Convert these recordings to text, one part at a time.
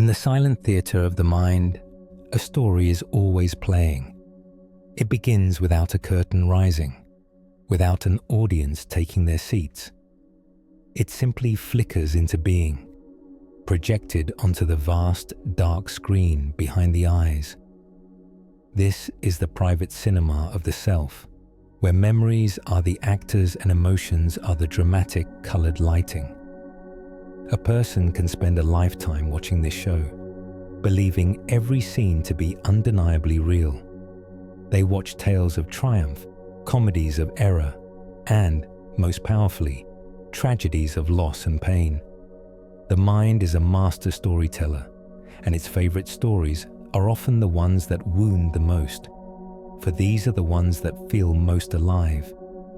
the silent theatre of the mind, a story is always playing. It begins without a curtain rising, without an audience taking their seats. It simply flickers into being, projected onto the vast, dark screen behind the eyes. This is the private cinema of the self, where memories are the actors and emotions are the dramatic, colored lighting. A person can spend a lifetime watching this show, believing every scene to be undeniably real. They watch tales of triumph, comedies of error, and, most powerfully, tragedies of loss and pain. The mind is a master storyteller, and its favorite stories are often the ones that wound the most. For these are the ones that feel most alive,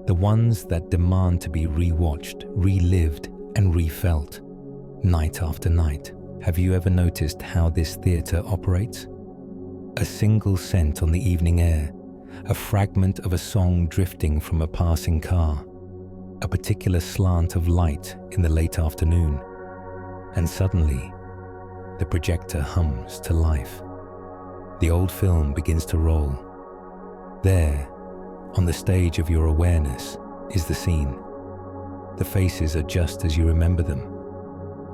the ones that demand to be rewatched, relived, and refelt, night after night. Have you ever noticed how this theatre operates? A single scent on the evening air, a fragment of a song drifting from a passing car, a particular slant of light in the late afternoon, and suddenly, the projector hums to life. The old film begins to roll. There, on the stage of your awareness, is the scene. The faces are just as you remember them.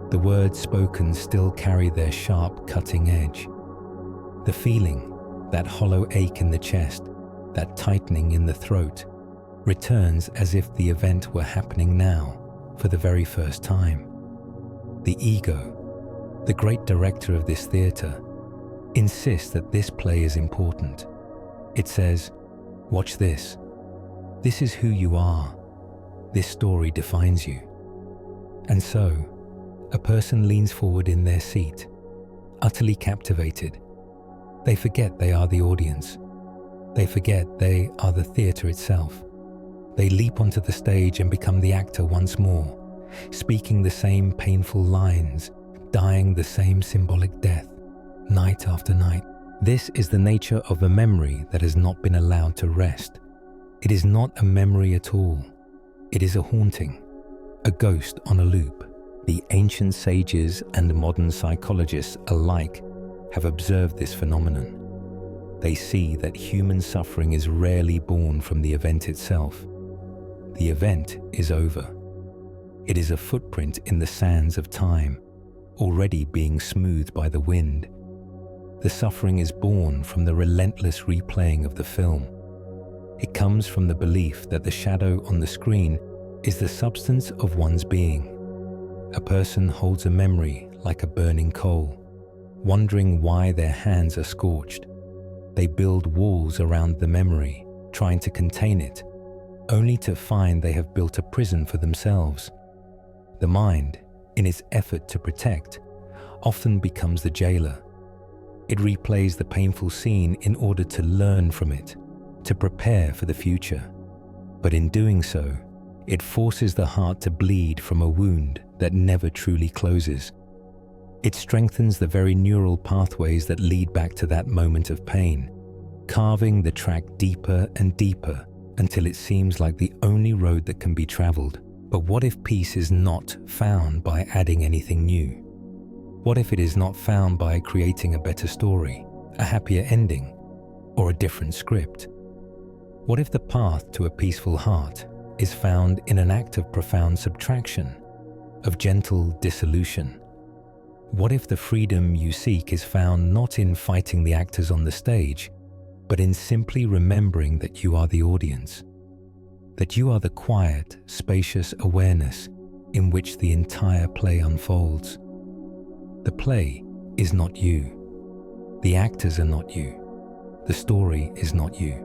The words spoken still carry their sharp, cutting edge. The feeling, that hollow ache in the chest, that tightening in the throat, returns as if the event were happening now, for the very first time. The ego, the great director of this theatre, insists that this play is important. It says, "Watch this. This is who you are. This story defines you." And so, a person leans forward in their seat, utterly captivated. They forget they are the audience. They forget they are the theatre itself. They leap onto the stage and become the actor once more, speaking the same painful lines, dying the same symbolic death, night after night. This is the nature of a memory that has not been allowed to rest. It is not a memory at all. It is a haunting, a ghost on a loop. The ancient sages and modern psychologists alike have observed this phenomenon. They see that human suffering is rarely born from the event itself. The event is over. It is a footprint in the sands of time, already being smoothed by the wind. The suffering is born from the relentless replaying of the film. It comes from the belief that the shadow on the screen is the substance of one's being. A person holds a memory like a burning coal, wondering why their hands are scorched. They build walls around the memory, trying to contain it, only to find they have built a prison for themselves. The mind, in its effort to protect, often becomes the jailer. It replays the painful scene in order to learn from it, to prepare for the future. But in doing so, it forces the heart to bleed from a wound that never truly closes. It strengthens the very neural pathways that lead back to that moment of pain, carving the track deeper and deeper until it seems like the only road that can be traveled. But what if peace is not found by adding anything new? What if it is not found by creating a better story, a happier ending, or a different script? What if the path to a peaceful heart is found in an act of profound subtraction, of gentle dissolution? What if the freedom you seek is found not in fighting the actors on the stage, but in simply remembering that you are the audience, that you are the quiet, spacious awareness in which the entire play unfolds? The play is not you. The actors are not you. The story is not you.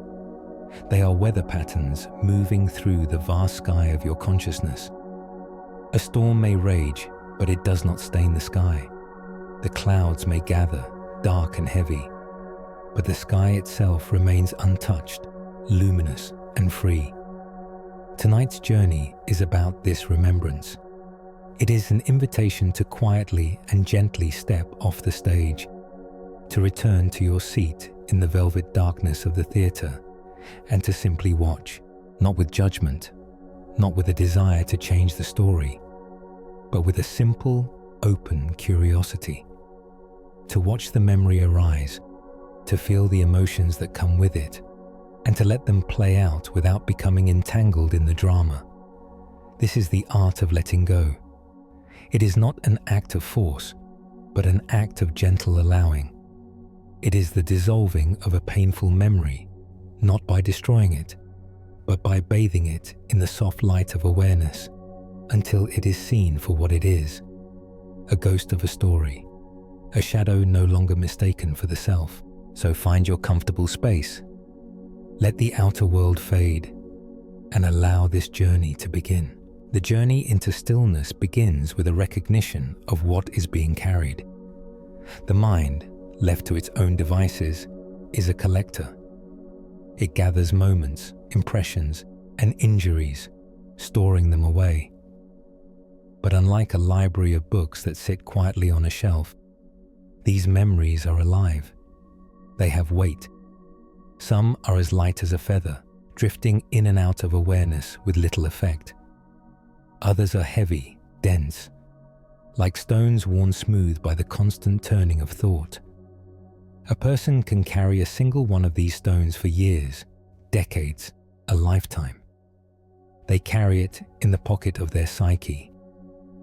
They are weather patterns moving through the vast sky of your consciousness. A storm may rage, but it does not stain the sky. The clouds may gather, dark and heavy, but the sky itself remains untouched, luminous and free. Tonight's journey is about this remembrance. It is an invitation to quietly and gently step off the stage, to return to your seat in the velvet darkness of the theatre, and to simply watch, not with judgment, not with a desire to change the story, but with a simple, open curiosity. to watch the memory arise, to feel the emotions that come with it, and to let them play out without becoming entangled in the drama. This is the art of letting go. It is not an act of force, but an act of gentle allowing. It is the dissolving of a painful memory, not by destroying it, but by bathing it in the soft light of awareness until it is seen for what it is, a ghost of a story, a shadow no longer mistaken for the self. So find your comfortable space, let the outer world fade, and allow this journey to begin. The journey into stillness begins with a recognition of what is being carried. The mind, left to its own devices, is a collector. It gathers moments, impressions, and injuries, storing them away. But unlike a library of books that sit quietly on a shelf, these memories are alive. They have weight. Some are as light as a feather, drifting in and out of awareness with little effect. Others are heavy, dense, like stones worn smooth by the constant turning of thought. A person can carry a single one of these stones for years, decades, a lifetime. They carry it in the pocket of their psyche,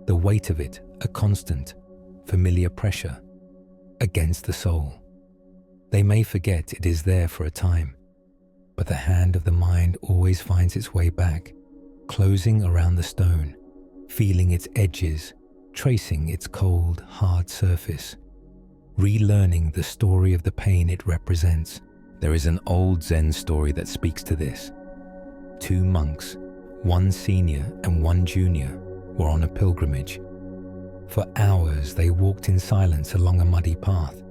the weight of it a constant, familiar pressure against the soul. They may forget it is there for a time, but the hand of the mind always finds its way back, closing around the stone, feeling its edges, tracing its cold, hard surface, relearning the story of the pain it represents. There is an old Zen story that speaks to this. Two monks, one senior and one junior, were on a pilgrimage. For hours they walked in silence along a muddy path,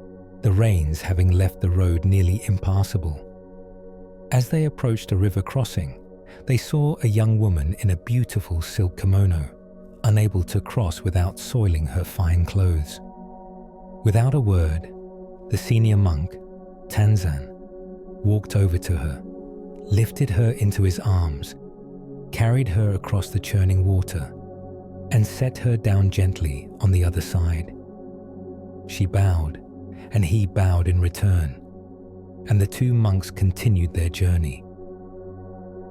the rains having left the road nearly impassable. As they approached a river crossing, they saw a young woman in a beautiful silk kimono, unable to cross without soiling her fine clothes. Without a word, the senior monk, Tanzan, walked over to her, lifted her into his arms, carried her across the churning water, and set her down gently on the other side. She bowed, and he bowed in return, and the two monks continued their journey.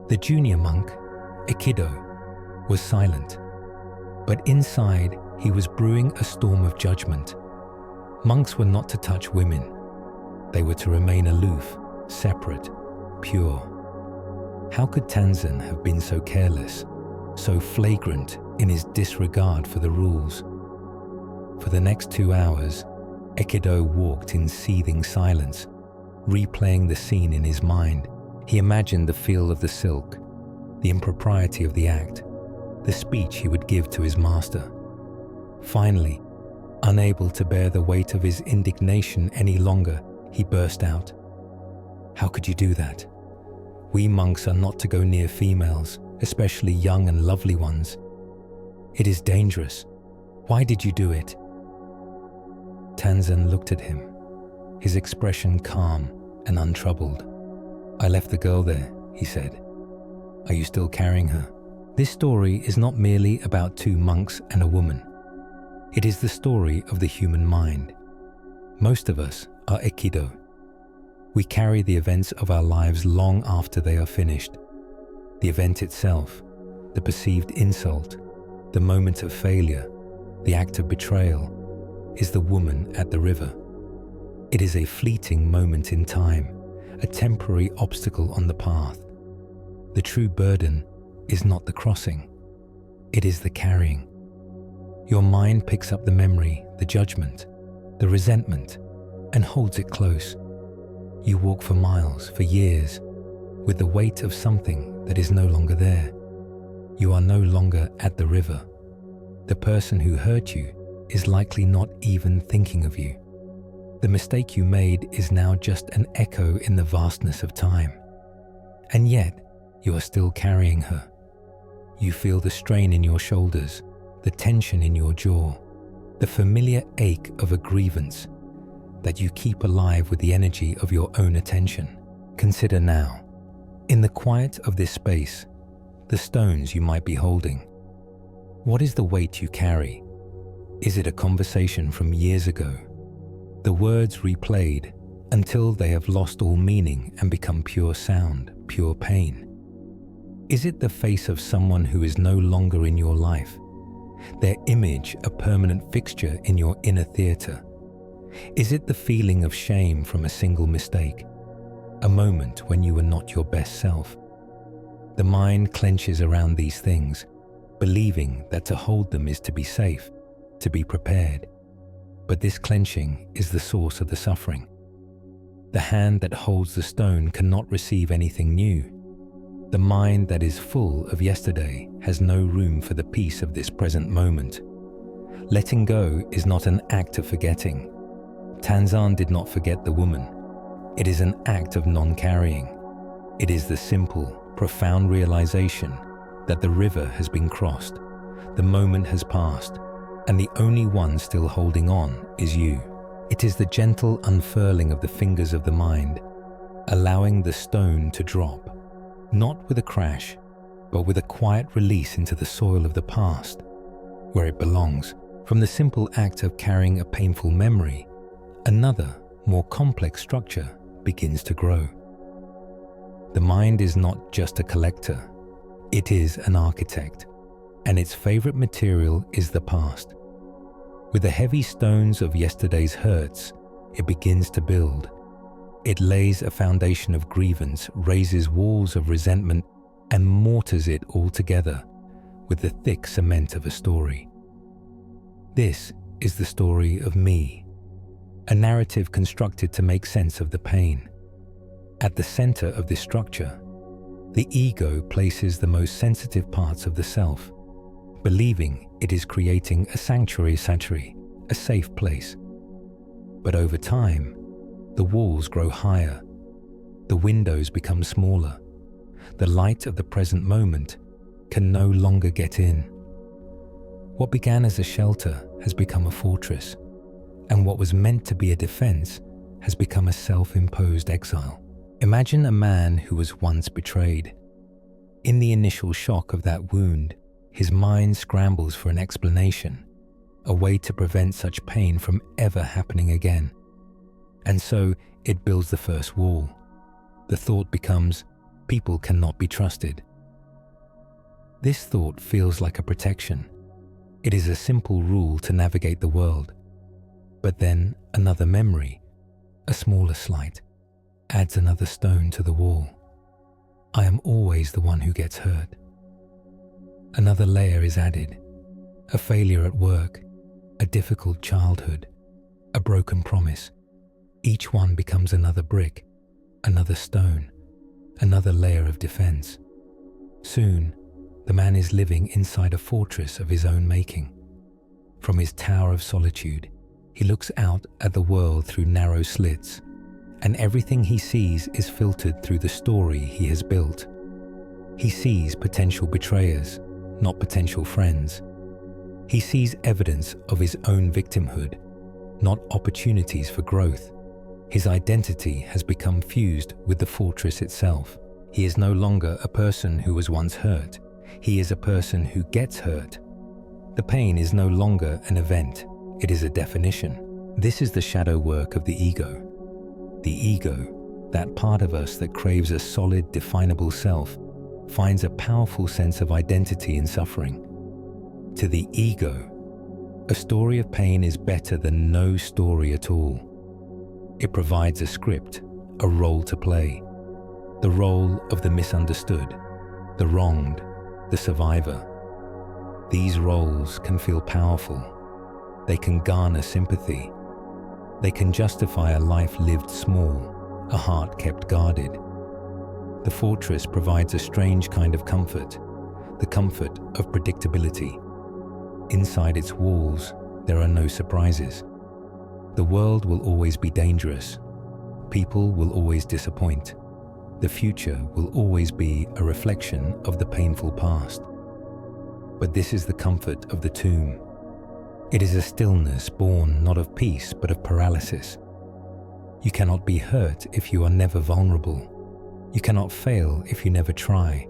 The junior monk, Aikido, was silent, but inside he was brewing a storm of judgment. Monks were not to touch women. They were to remain aloof, separate, pure. How could Tanzan have been so careless, so flagrant in his disregard for the rules? For the next 2 hours, Aikido walked in seething silence, replaying the scene in his mind. He imagined the feel of the silk, the impropriety of the act, the speech he would give to his master. Finally, unable to bear the weight of his indignation any longer, he burst out, "How could you do that? We monks are not to go near females, especially young and lovely ones. It is dangerous. Why did you do it?" Tanzan looked at him, his expression calm and untroubled. "I left the girl there," he said. "Are you still carrying her?" This story is not merely about two monks and a woman. It is the story of the human mind. Most of us are Aikido. We carry the events of our lives long after they are finished. The event itself, the perceived insult, the moment of failure, the act of betrayal, is the woman at the river. It is a fleeting moment in time, a temporary obstacle on the path. The true burden is not the crossing, it is the carrying. Your mind picks up the memory, the judgment, the resentment, and holds it close. You walk for miles, for years, with the weight of something that is no longer there. You are no longer at the river. The person who hurt you is likely not even thinking of you. The mistake you made is now just an echo in the vastness of time. And yet, you are still carrying her. You feel the strain in your shoulders, the tension in your jaw, the familiar ache of a grievance that you keep alive with the energy of your own attention. Consider now, in the quiet of this space, the stones you might be holding. What is the weight you carry? Is it a conversation from years ago? the words replayed until they have lost all meaning and become pure sound, pure pain? Is it the face of someone who is no longer in your life, their image a permanent fixture in your inner theatre? Is it the feeling of shame from a single mistake, a moment when you were not your best self? The mind clenches around these things, believing that to hold them is to be safe, to be prepared. But this clenching is the source of the suffering. The hand that holds the stone cannot receive anything new. The mind that is full of yesterday has no room for the peace of this present moment. Letting go is not an act of forgetting. Tanzan did not forget the woman. It is an act of non-carrying. It is the simple, profound realization that the river has been crossed, the moment has passed, and the only one still holding on is you. It is the gentle unfurling of the fingers of the mind, allowing the stone to drop, not with a crash, but with a quiet release into the soil of the past, where it belongs. From the simple act of carrying a painful memory, another, more complex structure begins to grow. The mind is not just a collector, it is an architect, and its favorite material is the past. With the heavy stones of yesterday's hurts, it begins to build. It lays a foundation of grievance, raises walls of resentment, and mortars it all together with the thick cement of a story. This is the story of me, a narrative constructed to make sense of the pain. At the center of this structure, the ego places the most sensitive parts of the self, believing it is creating a sanctuary, a safe place. But over time, the walls grow higher, the windows become smaller, the light of the present moment can no longer get in. What began as a shelter has become a fortress, and what was meant to be a defense has become a self-imposed exile. Imagine a man who was once betrayed. In the initial shock of that wound, his mind scrambles for an explanation, a way to prevent such pain from ever happening again. And so it builds the first wall. The thought becomes, people cannot be trusted. This thought feels like a protection. It is a simple rule to navigate the world. But then another memory, a smaller slight, adds another stone to the wall. I am always the one who gets hurt. Another layer is added, a failure at work, a difficult childhood, a broken promise. Each one becomes another brick, another stone, another layer of defense. Soon, the man is living inside a fortress of his own making. From his tower of solitude, he looks out at the world through narrow slits, and everything he sees is filtered through the story he has built. He sees potential betrayers, not potential friends. He sees evidence of his own victimhood, not opportunities for growth. His identity has become fused with the fortress itself. He is no longer a person who was once hurt. He is a person who gets hurt. The pain is no longer an event. It is a definition. This is the shadow work of the ego. The ego, that part of us that craves a solid, definable self, finds a powerful sense of identity in suffering. To the ego, a story of pain is better than no story at all. It provides a script, a role to play. The role of the misunderstood, the wronged, the survivor. These roles can feel powerful. They can garner sympathy. They can justify a life lived small, a heart kept guarded. The fortress provides a strange kind of comfort, the comfort of predictability. Inside its walls, there are no surprises. The world will always be dangerous. People will always disappoint. The future will always be a reflection of the painful past. But this is the comfort of the tomb. It is a stillness born not of peace but of paralysis. You cannot be hurt if you are never vulnerable. You cannot fail if you never try.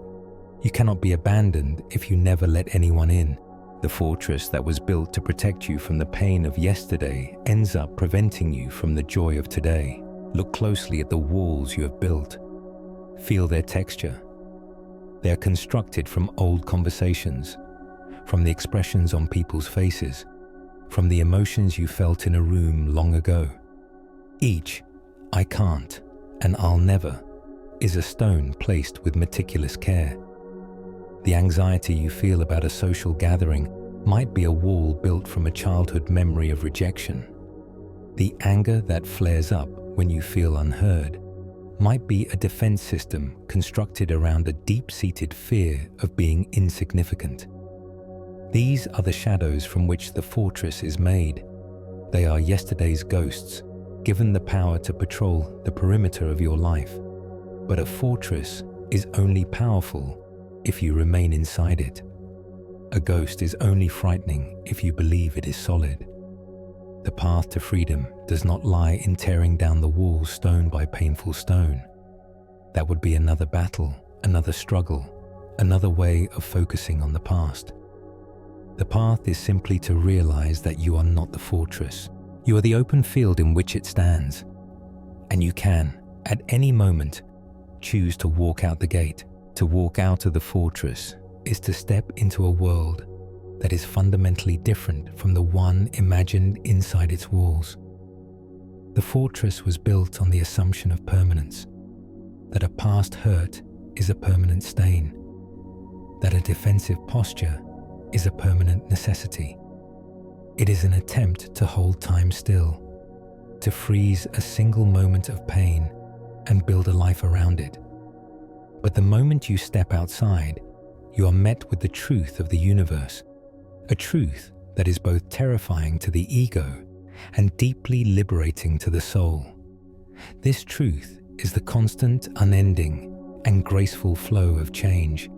You cannot be abandoned if you never let anyone in. The fortress that was built to protect you from the pain of yesterday ends up preventing you from the joy of today. Look closely at the walls you have built. Feel their texture. They are constructed from old conversations, from the expressions on people's faces, from the emotions you felt in a room long ago. Each, "I can't" and "I'll never" is a stone placed with meticulous care. The anxiety you feel about a social gathering might be a wall built from a childhood memory of rejection. The anger that flares up when you feel unheard might be a defense system constructed around a deep-seated fear of being insignificant. These are the shadows from which the fortress is made. They are yesterday's ghosts, given the power to patrol the perimeter of your life. But a fortress is only powerful if you remain inside it. A ghost is only frightening if you believe it is solid. The path to freedom does not lie in tearing down the walls stone by painful stone. That would be another battle, another struggle, another way of focusing on the past. The path is simply to realize that you are not the fortress. You are the open field in which it stands. And you can, at any moment, choose to walk out the gate. To walk out of the fortress is to step into a world that is fundamentally different from the one imagined inside its walls. The fortress was built on the assumption of permanence, that a past hurt is a permanent stain, that a defensive posture is a permanent necessity. It is an attempt to hold time still, to freeze a single moment of pain and build a life around it. But the moment you step outside, you are met with the truth of the universe, a truth that is both terrifying to the ego and deeply liberating to the soul. This truth is the constant, unending, and graceful flow of change.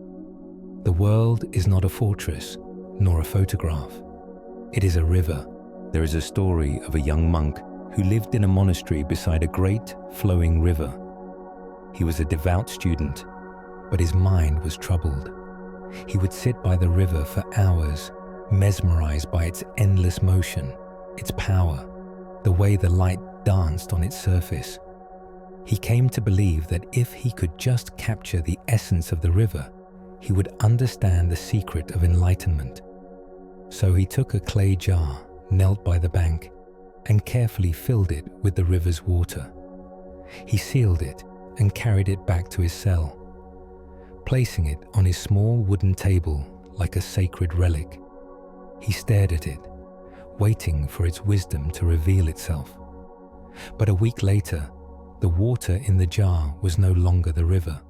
The world is not a fortress, nor a photograph. It is a river. There is a story of a young monk who lived in a monastery beside a great, flowing river. He was a devout student, but his mind was troubled. He would sit by the river for hours, mesmerized by its endless motion, its power, the way the light danced on its surface. He came to believe that if he could just capture the essence of the river, he would understand the secret of enlightenment. So he took a clay jar, knelt by the bank, and carefully filled it with the river's water. He sealed it and carried it back to his cell, placing it on his small wooden table like a sacred relic. He stared at it, waiting for its wisdom to reveal itself. But a week later, the water in the jar was no longer the river.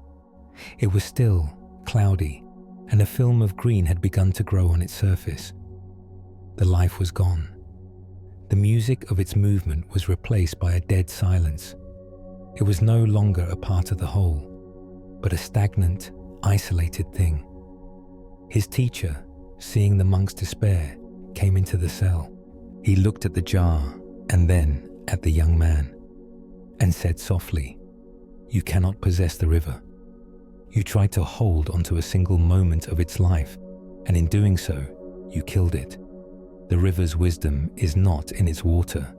It was still cloudy, and a film of green had begun to grow on its surface. The life was gone. The music of its movement was replaced by a dead silence. It was no longer a part of the whole, but a stagnant, isolated thing. His teacher, seeing the monk's despair, came into the cell. He looked at the jar and then at the young man and said softly, "You cannot possess the river. You tried to hold onto a single moment of its life, and in doing so, you killed it. The river's wisdom is not in its water,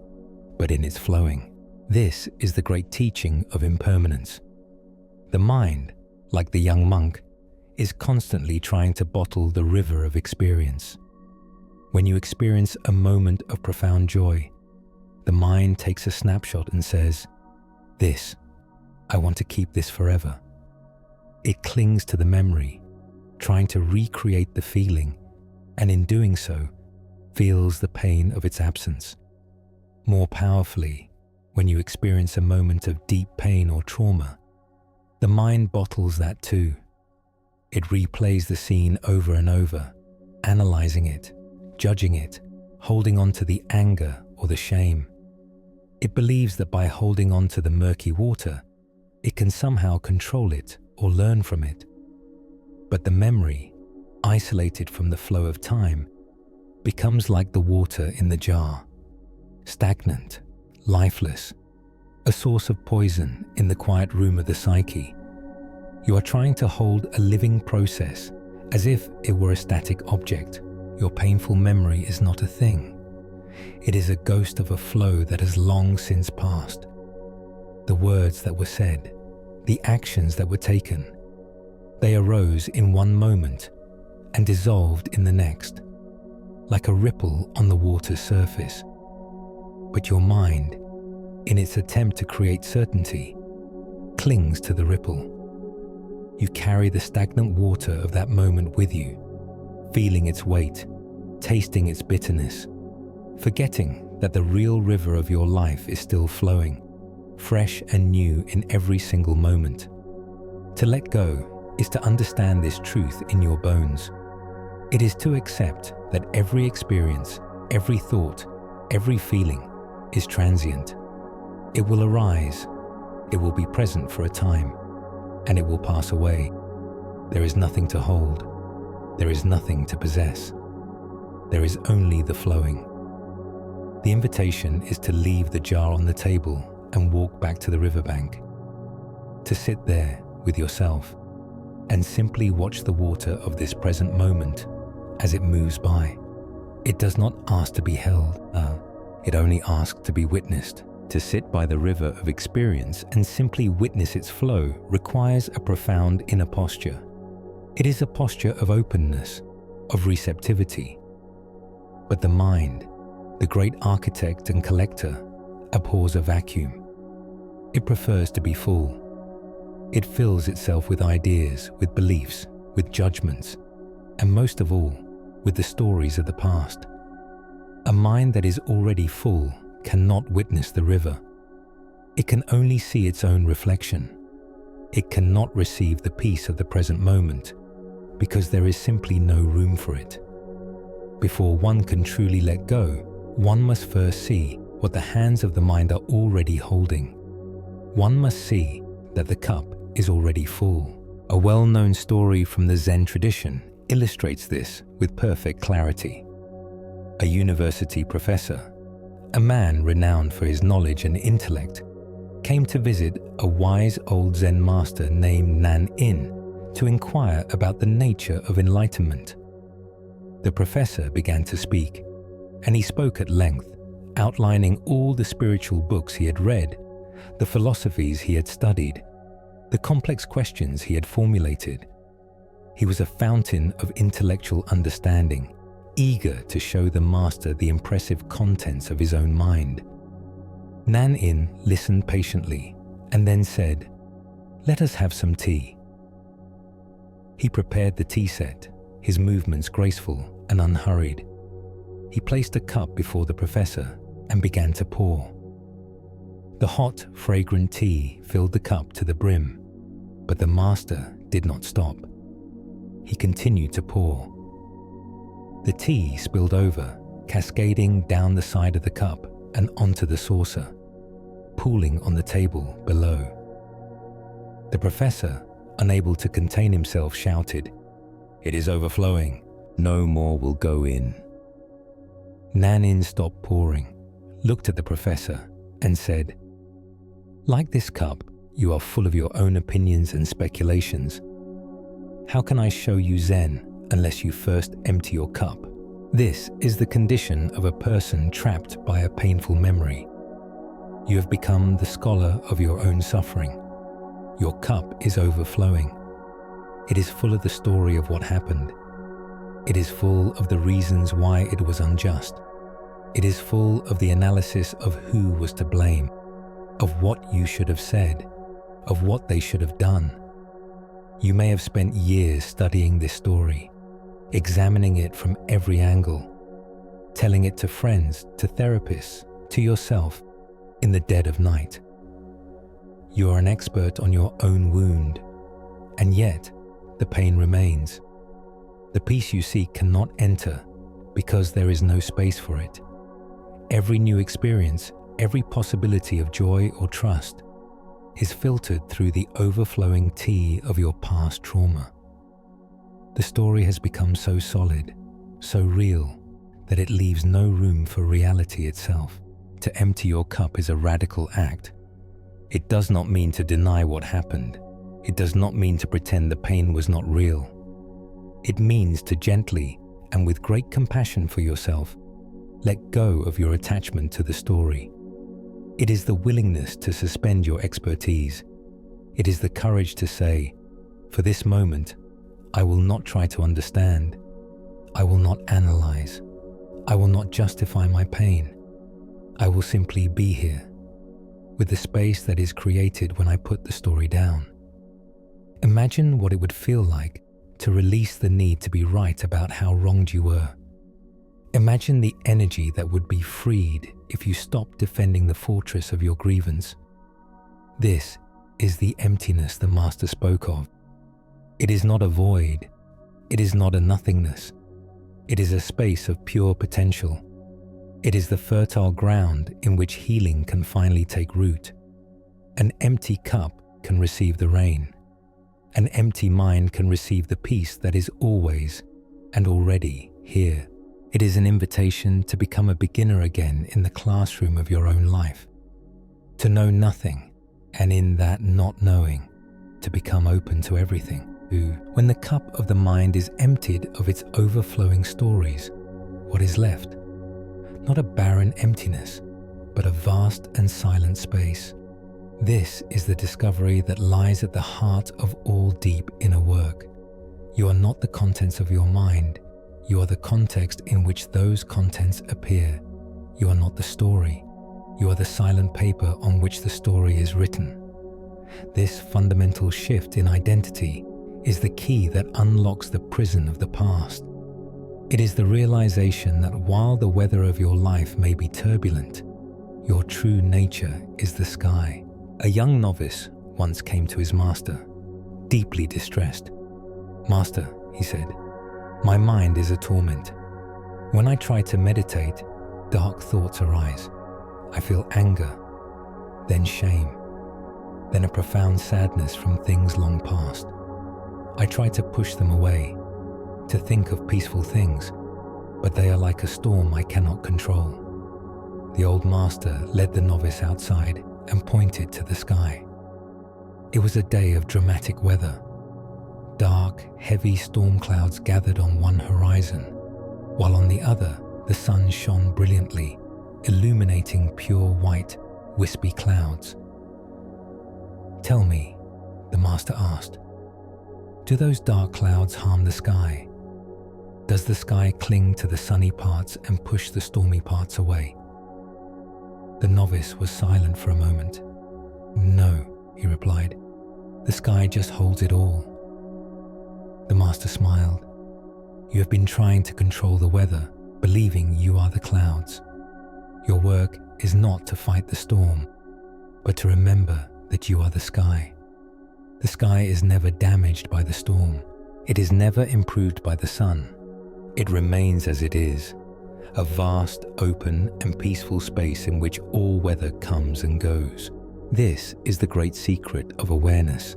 but in its flowing." This is the great teaching of impermanence. The mind, like the young monk, is constantly trying to bottle the river of experience. When you experience a moment of profound joy, the mind takes a snapshot and says, I want to keep this forever." It clings to the memory, trying to recreate the feeling, and in doing so, feels the pain of its absence. More powerfully, when you experience a moment of deep pain or trauma, the mind bottles that too. It replays the scene over and over, analyzing it, judging it, holding on to the anger or the shame. It believes that by holding on to the murky water, it can somehow control it or learn from it. But the memory, isolated from the flow of time, becomes like the water in the jar, stagnant, lifeless, a source of poison in the quiet room of the psyche. You are trying to hold a living process as if it were a static object. your painful memory is not a thing. It is a ghost of a flow that has long since passed. The words that were said, the actions that were taken, they arose in one moment and dissolved in the next, like a ripple on the water's surface. But your mind, in its attempt to create certainty, clings to the ripple. You carry the stagnant water of that moment with you, feeling its weight, tasting its bitterness, forgetting that the real river of your life is still flowing, fresh and new in every single moment. To let go is to understand this truth in your bones. It is to accept that every experience, every thought, every feeling is transient. It will arise, it will be present for a time, and it will pass away. There is nothing to hold. There is nothing to possess. There is only the flowing. The invitation is to leave the jar on the table and walk back to the riverbank, to sit there with yourself and simply watch the water of this present moment as it moves by. It does not ask to be held, it only asks to be witnessed. To sit by the river of experience and simply witness its flow requires a profound inner posture. It is a posture of openness, of receptivity. But the mind, the great architect and collector, abhors a vacuum. It prefers to be full. It fills itself with ideas, with beliefs, with judgments, and most of all, with the stories of the past. A mind that is already full cannot witness the river. It can only see its own reflection. It cannot receive the peace of the present moment because there is simply no room for it. Before one can truly let go, one must first see what the hands of the mind are already holding. One must see that the cup is already full. A well-known story from the Zen tradition illustrates this with perfect clarity. A university professor, a man renowned for his knowledge and intellect, came to visit a wise old Zen master named Nan-in to inquire about the nature of enlightenment. The professor began to speak, and he spoke at length, outlining all the spiritual books he had read, the philosophies he had studied, the complex questions he had formulated. He was a fountain of intellectual understanding, eager to show the master the impressive contents of his own mind. Nan-in listened patiently and then said, "Let us have some tea." He prepared the tea set, his movements graceful and unhurried. He placed a cup before the professor and began to pour. The hot, fragrant tea filled the cup to the brim, but the master did not stop. He continued to pour. The tea spilled over, cascading down the side of the cup and onto the saucer, pooling on the table below. The professor, unable to contain himself, shouted, "It is overflowing. No more will go in." Nan-in stopped pouring, looked at the professor, and said, "Like this cup, you are full of your own opinions and speculations. How can I show you Zen unless you first empty your cup? This is the condition of a person trapped by a painful memory. You have become the scholar of your own suffering. Your cup is overflowing. It is full of the story of what happened. It is full of the reasons why it was unjust. It is full of the analysis of who was to blame, of what you should have said, of what they should have done. You may have spent years studying this story, examining it from every angle, telling it to friends, to therapists, to yourself in the dead of night. You are an expert on your own wound, and yet the pain remains. The peace you seek cannot enter because there is no space for it. Every new experience, every possibility of joy or trust is filtered through the overflowing tea of your past trauma. The story has become so solid, so real, that it leaves no room for reality itself. To empty your cup is a radical act. It does not mean to deny what happened. It does not mean to pretend the pain was not real. It means to gently and with great compassion for yourself, let go of your attachment to the story. It is the willingness to suspend your expertise. It is the courage to say, for this moment, I will not try to understand. I will not analyze. I will not justify my pain. I will simply be here, with the space that is created when I put the story down. Imagine what it would feel like to release the need to be right about how wronged you were. Imagine the energy that would be freed if you stopped defending the fortress of your grievance. This is the emptiness the Master spoke of. It is not a void. It is not a nothingness. It is a space of pure potential. It is the fertile ground in which healing can finally take root. An empty cup can receive the rain. An empty mind can receive the peace that is always and already here. It is an invitation to become a beginner again in the classroom of your own life, to know nothing, and in that not knowing, to become open to everything. When the cup of the mind is emptied of its overflowing stories, what is left? Not a barren emptiness, but a vast and silent space. This is the discovery that lies at the heart of all deep inner work. You are not the contents of your mind. You are the context in which those contents appear. You are not the story. You are the silent paper on which the story is written. This fundamental shift in identity is the key that unlocks the prison of the past. It is the realization that while the weather of your life may be turbulent, your true nature is the sky. A young novice once came to his master, deeply distressed. "Master," he said, "my mind is a torment. When I try to meditate, dark thoughts arise. I feel anger, then shame, then a profound sadness from things long past. I try to push them away, to think of peaceful things, but they are like a storm I cannot control." The old master led the novice outside and pointed to the sky. It was a day of dramatic weather. Dark, heavy storm clouds gathered on one horizon, while on the other the sun shone brilliantly, illuminating pure white, wispy clouds. "Tell me," the master asked, "do those dark clouds harm the sky? Does the sky cling to the sunny parts and push the stormy parts away?" The novice was silent for a moment. "No," he replied. "The sky just holds it all." The master smiled. "You have been trying to control the weather, believing you are the clouds. Your work is not to fight the storm, but to remember that you are the sky. The sky is never damaged by the storm. It is never improved by the sun. It remains as it is, a vast, open, and peaceful space in which all weather comes and goes. This is the great secret of awareness.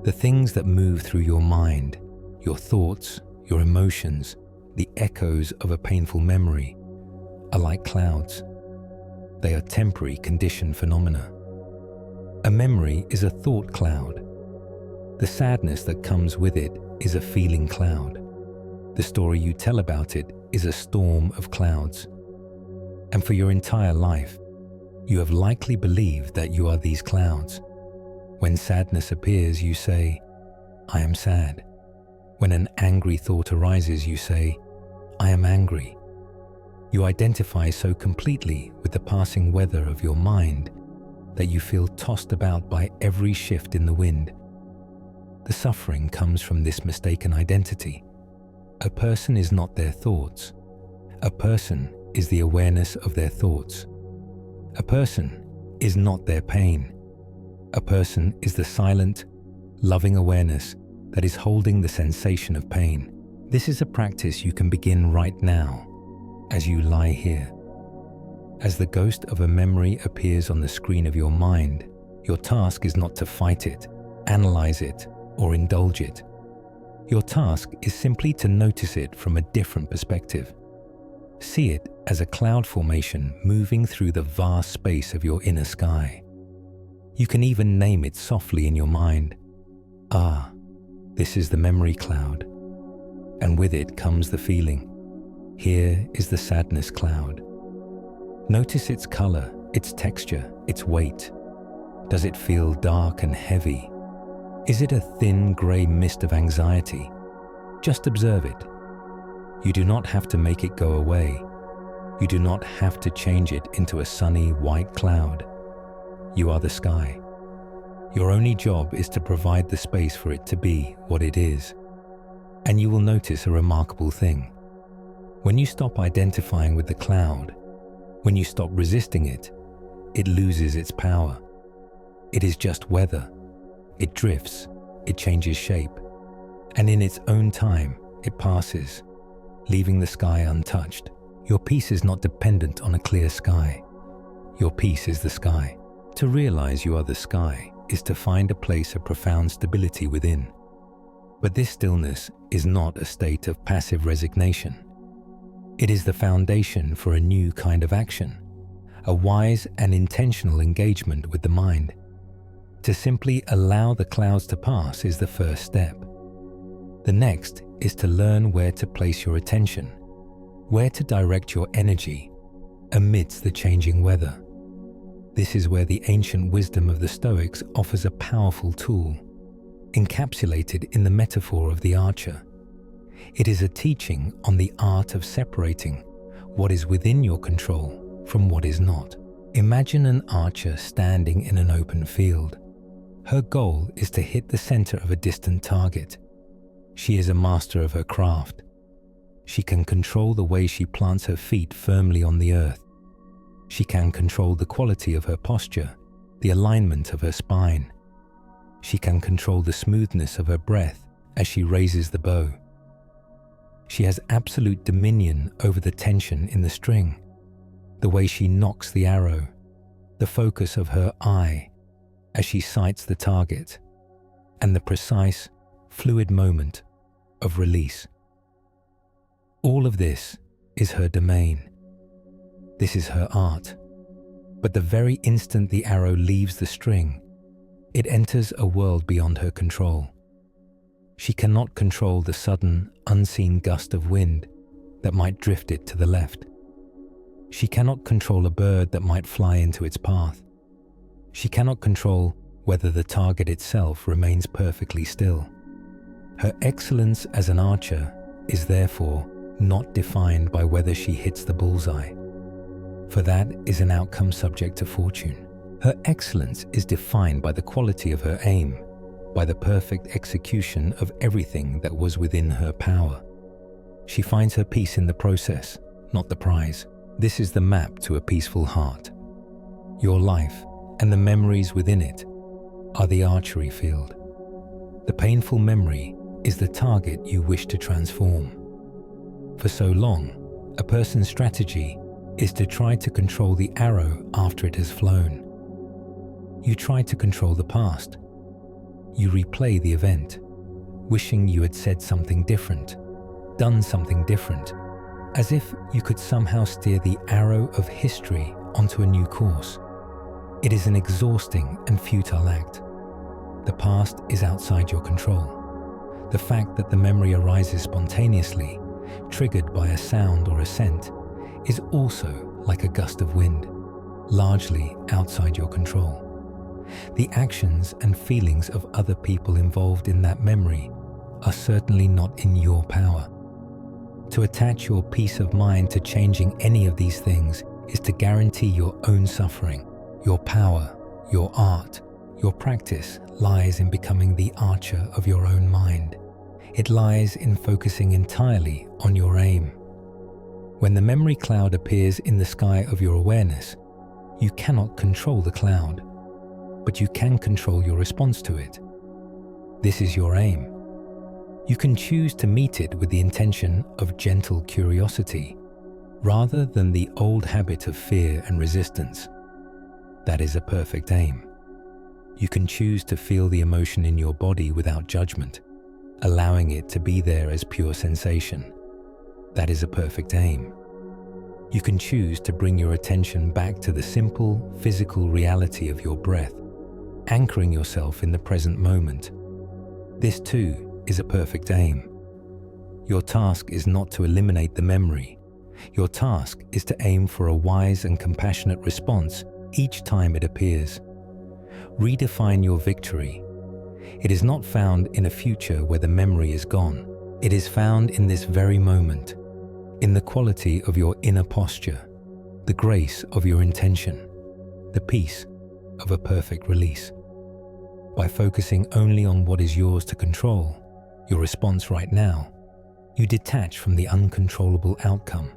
The things that move through your mind, your thoughts, your emotions, the echoes of a painful memory, are like clouds. They are temporary conditioned phenomena. A memory is a thought cloud. The sadness that comes with it is a feeling cloud. The story you tell about it is a storm of clouds. And for your entire life, you have likely believed that you are these clouds. When sadness appears, you say, "I am sad." When an angry thought arises, you say, "I am angry." You identify so completely with the passing weather of your mind that you feel tossed about by every shift in the wind. The suffering comes from this mistaken identity. A person is not their thoughts. A person is the awareness of their thoughts. A person is not their pain. A person is the silent, loving awareness that is holding the sensation of pain. This is a practice you can begin right now, as you lie here. As the ghost of a memory appears on the screen of your mind, your task is not to fight it, analyze it, or indulge it. Your task is simply to notice it from a different perspective. See it as a cloud formation moving through the vast space of your inner sky. You can even name it softly in your mind. "Ah, this is the memory cloud." and with it comes the feeling. Here is the sadness cloud. Notice its color, its texture, its weight. Does it feel dark and heavy? Is it a thin gray mist of anxiety? Just observe it. You do not have to make it go away. You do not have to change it into a sunny white cloud. You are the sky. Your only job is to provide the space for it to be what it is. And you will notice a remarkable thing. When you stop identifying with the cloud, when you stop resisting it, it loses its power. It is just weather. It drifts, it changes shape, and in its own time, it passes, leaving the sky untouched. Your peace is not dependent on a clear sky. Your peace is the sky. To realize you are the sky is to find a place of profound stability within. But this stillness is not a state of passive resignation. It is the foundation for a new kind of action, a wise and intentional engagement with the mind. To simply allow the clouds to pass is the first step. The next is to learn where to place your attention, where to direct your energy amidst the changing weather. This is where the ancient wisdom of the Stoics offers a powerful tool, encapsulated in the metaphor of the archer. It is a teaching on the art of separating what is within your control from what is not. Imagine an archer standing in an open field. Her goal is to hit the center of a distant target. She is a master of her craft. She can control the way she plants her feet firmly on the earth. She can control the quality of her posture, the alignment of her spine. She can control the smoothness of her breath as she raises the bow. She has absolute dominion over the tension in the string, the way she nocks the arrow, the focus of her eye as she sights the target, and the precise, fluid moment of release. All of this is her domain. This is her art. But the very instant the arrow leaves the string, it enters a world beyond her control. She cannot control the sudden, unseen gust of wind that might drift it to the left. She cannot control a bird that might fly into its path. She cannot control whether the target itself remains perfectly still. Her excellence as an archer is therefore not defined by whether she hits the bullseye, for that is an outcome subject to fortune. Her excellence is defined by the quality of her aim, by the perfect execution of everything that was within her power. She finds her peace in the process, not the prize. This is the map to a peaceful heart. Your life and the memories within it are the archery field. The painful memory is the target you wish to transform. For so long, a person's strategy is to try to control the arrow after it has flown. You try to control the past. You replay the event, wishing you had said something different, done something different, as if you could somehow steer the arrow of history onto a new course. It is an exhausting and futile act. The past is outside your control. The fact that the memory arises spontaneously, triggered by a sound or a scent, is also like a gust of wind, largely outside your control. The actions and feelings of other people involved in that memory are certainly not in your power. To attach your peace of mind to changing any of these things is to guarantee your own suffering. Your power, your art, your practice lies in becoming the archer of your own mind. It lies in focusing entirely on your aim. When the memory cloud appears in the sky of your awareness, you cannot control the cloud, but you can control your response to it. This is your aim. You can choose to meet it with the intention of gentle curiosity, rather than the old habit of fear and resistance. That is a perfect aim. You can choose to feel the emotion in your body without judgment, allowing it to be there as pure sensation. That is a perfect aim. You can choose to bring your attention back to the simple, physical reality of your breath, anchoring yourself in the present moment. This too is a perfect aim. Your task is not to eliminate the memory. Your task is to aim for a wise and compassionate response each time it appears. Redefine your victory. It is not found in a future where the memory is gone. It is found in this very moment, in the quality of your inner posture, the grace of your intention, the peace of a perfect release. By focusing only on what is yours to control, your response right now, you detach from the uncontrollable outcome,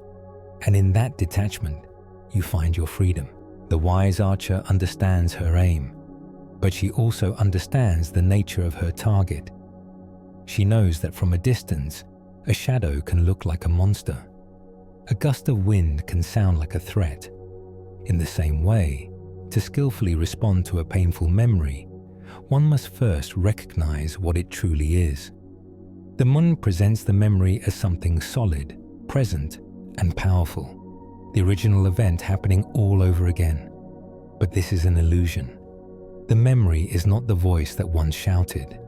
and in that detachment, you find your freedom. The wise archer understands her aim, but she also understands the nature of her target. She knows that from a distance, a shadow can look like a monster. A gust of wind can sound like a threat. In the same way, to skillfully respond to a painful memory, one must first recognize what it truly is. The mun presents the memory as something solid, present, and powerful, the original event happening all over again. But this is an illusion. The memory is not the voice that once shouted.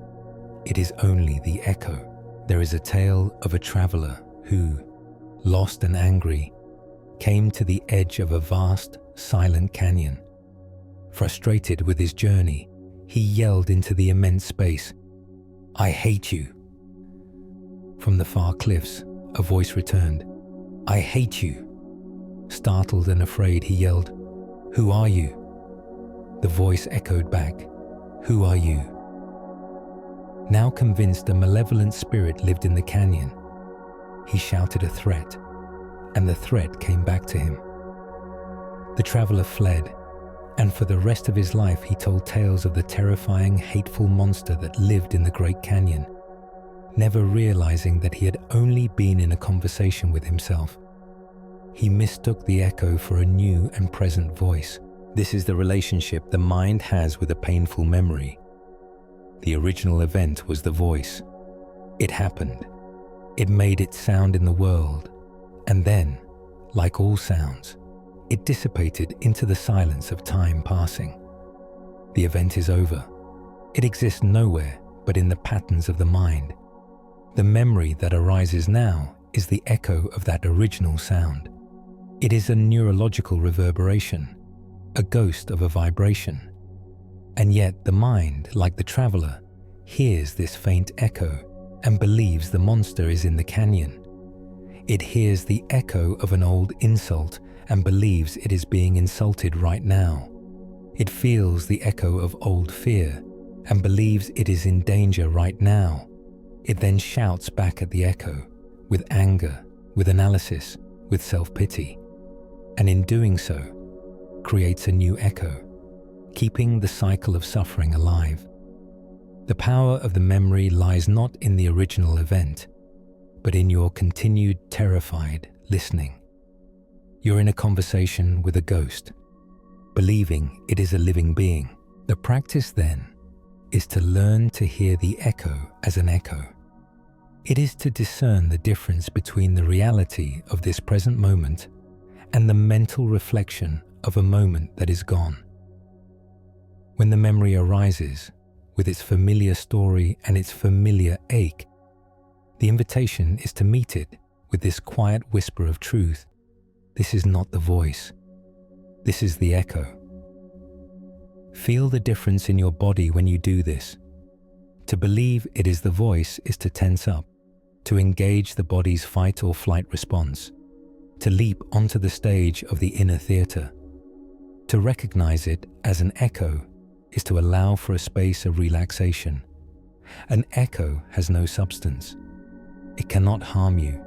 It is only the echo. There is a tale of a traveler who, lost and angry, came to the edge of a vast, silent canyon. Frustrated with his journey, he yelled into the immense space, "I hate you." From the far cliffs, a voice returned, "I hate you." Startled and afraid, he yelled, "Who are you?" The voice echoed back, "Who are you?" Now convinced a malevolent spirit lived in the canyon, he shouted a threat, and the threat came back to him. The traveler fled, and for the rest of his life he told tales of the terrifying, hateful monster that lived in the Great Canyon, never realizing that he had only been in a conversation with himself. He mistook the echo for a new and present voice. This is the relationship the mind has with a painful memory. The original event was the voice. It happened. It made its sound in the world, and then, like all sounds, it dissipated into the silence of time passing. The event is over. It exists nowhere but in the patterns of the mind. The memory that arises now is the echo of that original sound. It is a neurological reverberation, a ghost of a vibration. And yet the mind, like the traveler, hears this faint echo and believes the monster is in the canyon. It hears the echo of an old insult and believes it is being insulted right now. It feels the echo of old fear and believes it is in danger right now. It then shouts back at the echo, with anger, with analysis, with self-pity, and in doing so, creates a new echo, keeping the cycle of suffering alive. The power of the memory lies not in the original event, but in your continued terrified listening. You're in a conversation with a ghost, believing it is a living being. The practice then is to learn to hear the echo as an echo. It is to discern the difference between the reality of this present moment and the mental reflection of a moment that is gone. When the memory arises, with its familiar story and its familiar ache, the invitation is to meet it with this quiet whisper of truth. This is not the voice. This is the echo. Feel the difference in your body when you do this. To believe it is the voice is to tense up, to engage the body's fight or flight response, to leap onto the stage of the inner theater. To recognize it as an echo is to allow for a space of relaxation. An echo has no substance. It cannot harm you.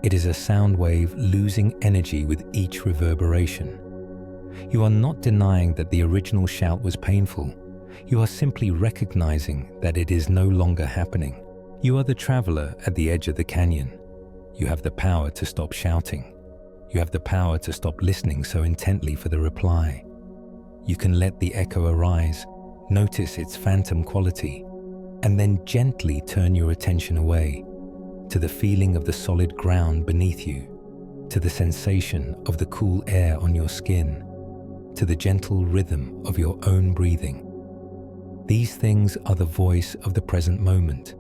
It is a sound wave losing energy with each reverberation. You are not denying that the original shout was painful. You are simply recognizing that it is no longer happening. You are the traveler at the edge of the canyon. You have the power to stop shouting. You have the power to stop listening so intently for the reply. You can let the echo arise, notice its phantom quality, and then gently turn your attention away to the feeling of the solid ground beneath you, to the sensation of the cool air on your skin, to the gentle rhythm of your own breathing. These things are the voice of the present moment.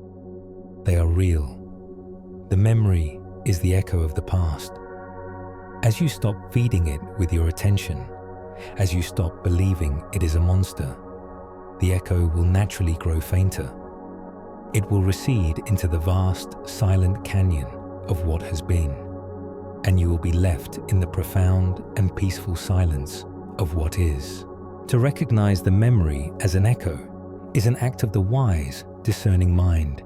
They are real. The memory is the echo of the past. As you stop feeding it with your attention, as you stop believing it is a monster, the echo will naturally grow fainter. It will recede into the vast, silent canyon of what has been, and you will be left in the profound and peaceful silence of what is. To recognize the memory as an echo is an act of the wise, discerning mind.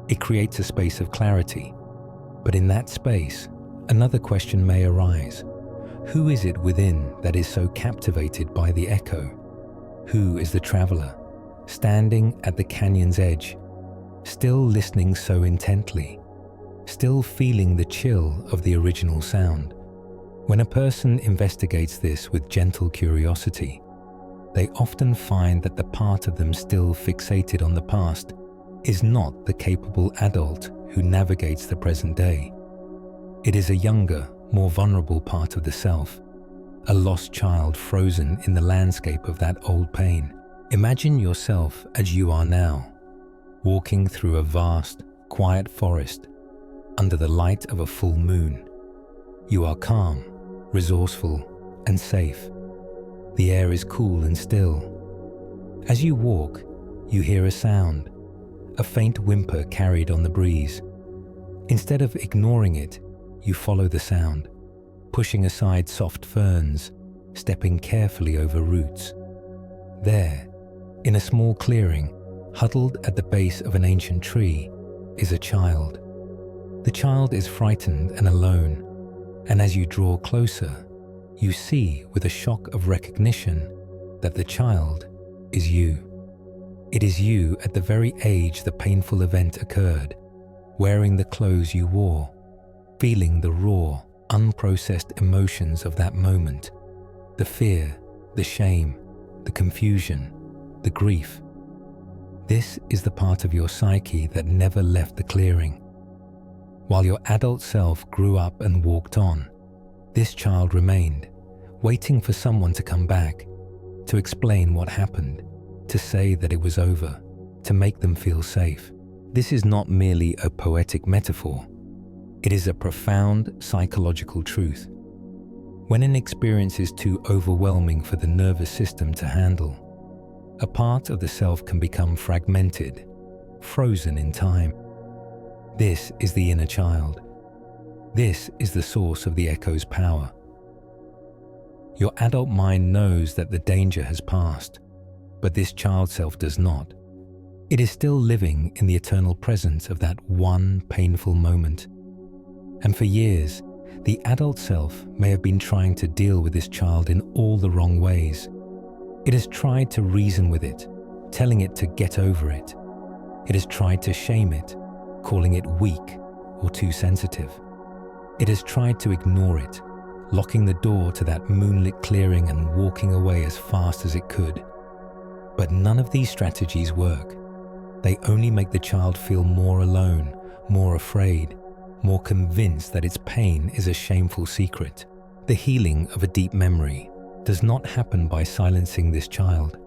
It creates a space of clarity, but in that space, another question may arise. Who is it within that is so captivated by the echo? Who is the traveler, standing at the canyon's edge, still listening so intently, still feeling the chill of the original sound? When a person investigates this with gentle curiosity, they often find that the part of them still fixated on the past is not the capable adult who navigates the present day. It is a younger, more vulnerable part of the self, a lost child frozen in the landscape of that old pain. Imagine yourself as you are now, walking through a vast, quiet forest under the light of a full moon. You are calm, resourceful, and safe. The air is cool and still. As you walk, you hear a sound, a faint whimper carried on the breeze. Instead of ignoring it, you follow the sound, pushing aside soft ferns, stepping carefully over roots. There, in a small clearing, huddled at the base of an ancient tree, is a child. The child is frightened and alone, and as you draw closer, you see with a shock of recognition that the child is you. It is you at the very age the painful event occurred, wearing the clothes you wore, feeling the raw, unprocessed emotions of that moment, the fear, the shame, the confusion, the grief. This is the part of your psyche that never left the clearing. While your adult self grew up and walked on, this child remained, waiting for someone to come back, to explain what happened, to say that it was over, to make them feel safe. This is not merely a poetic metaphor. It is a profound psychological truth. When an experience is too overwhelming for the nervous system to handle, a part of the self can become fragmented, frozen in time. This is the inner child. This is the source of the echo's power. Your adult mind knows that the danger has passed, but this child self does not. It is still living in the eternal presence of that one painful moment. And for years, the adult self may have been trying to deal with this child in all the wrong ways. It has tried to reason with it, telling it to get over it. It has tried to shame it, calling it weak or too sensitive. It has tried to ignore it, locking the door to that moonlit clearing and walking away as fast as it could. But none of these strategies work. They only make the child feel more alone, more afraid, more convinced that its pain is a shameful secret. The healing of a deep memory does not happen by silencing this child,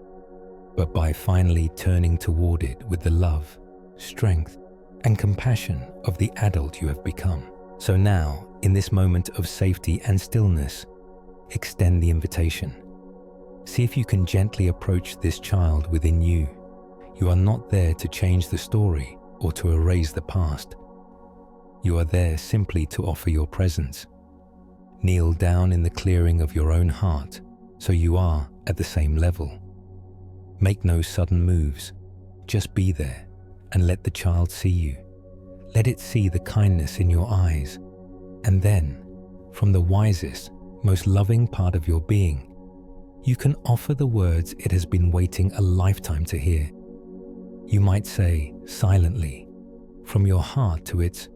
but by finally turning toward it with the love, strength, and compassion of the adult you have become. So now, in this moment of safety and stillness, extend the invitation. See if you can gently approach this child within you. You are not there to change the story or to erase the past. You are there simply to offer your presence. Kneel down in the clearing of your own heart so you are at the same level. Make no sudden moves. Just be there and let the child see you. Let it see the kindness in your eyes. And then, from the wisest, most loving part of your being, you can offer the words it has been waiting a lifetime to hear. You might say, silently, from your heart to its,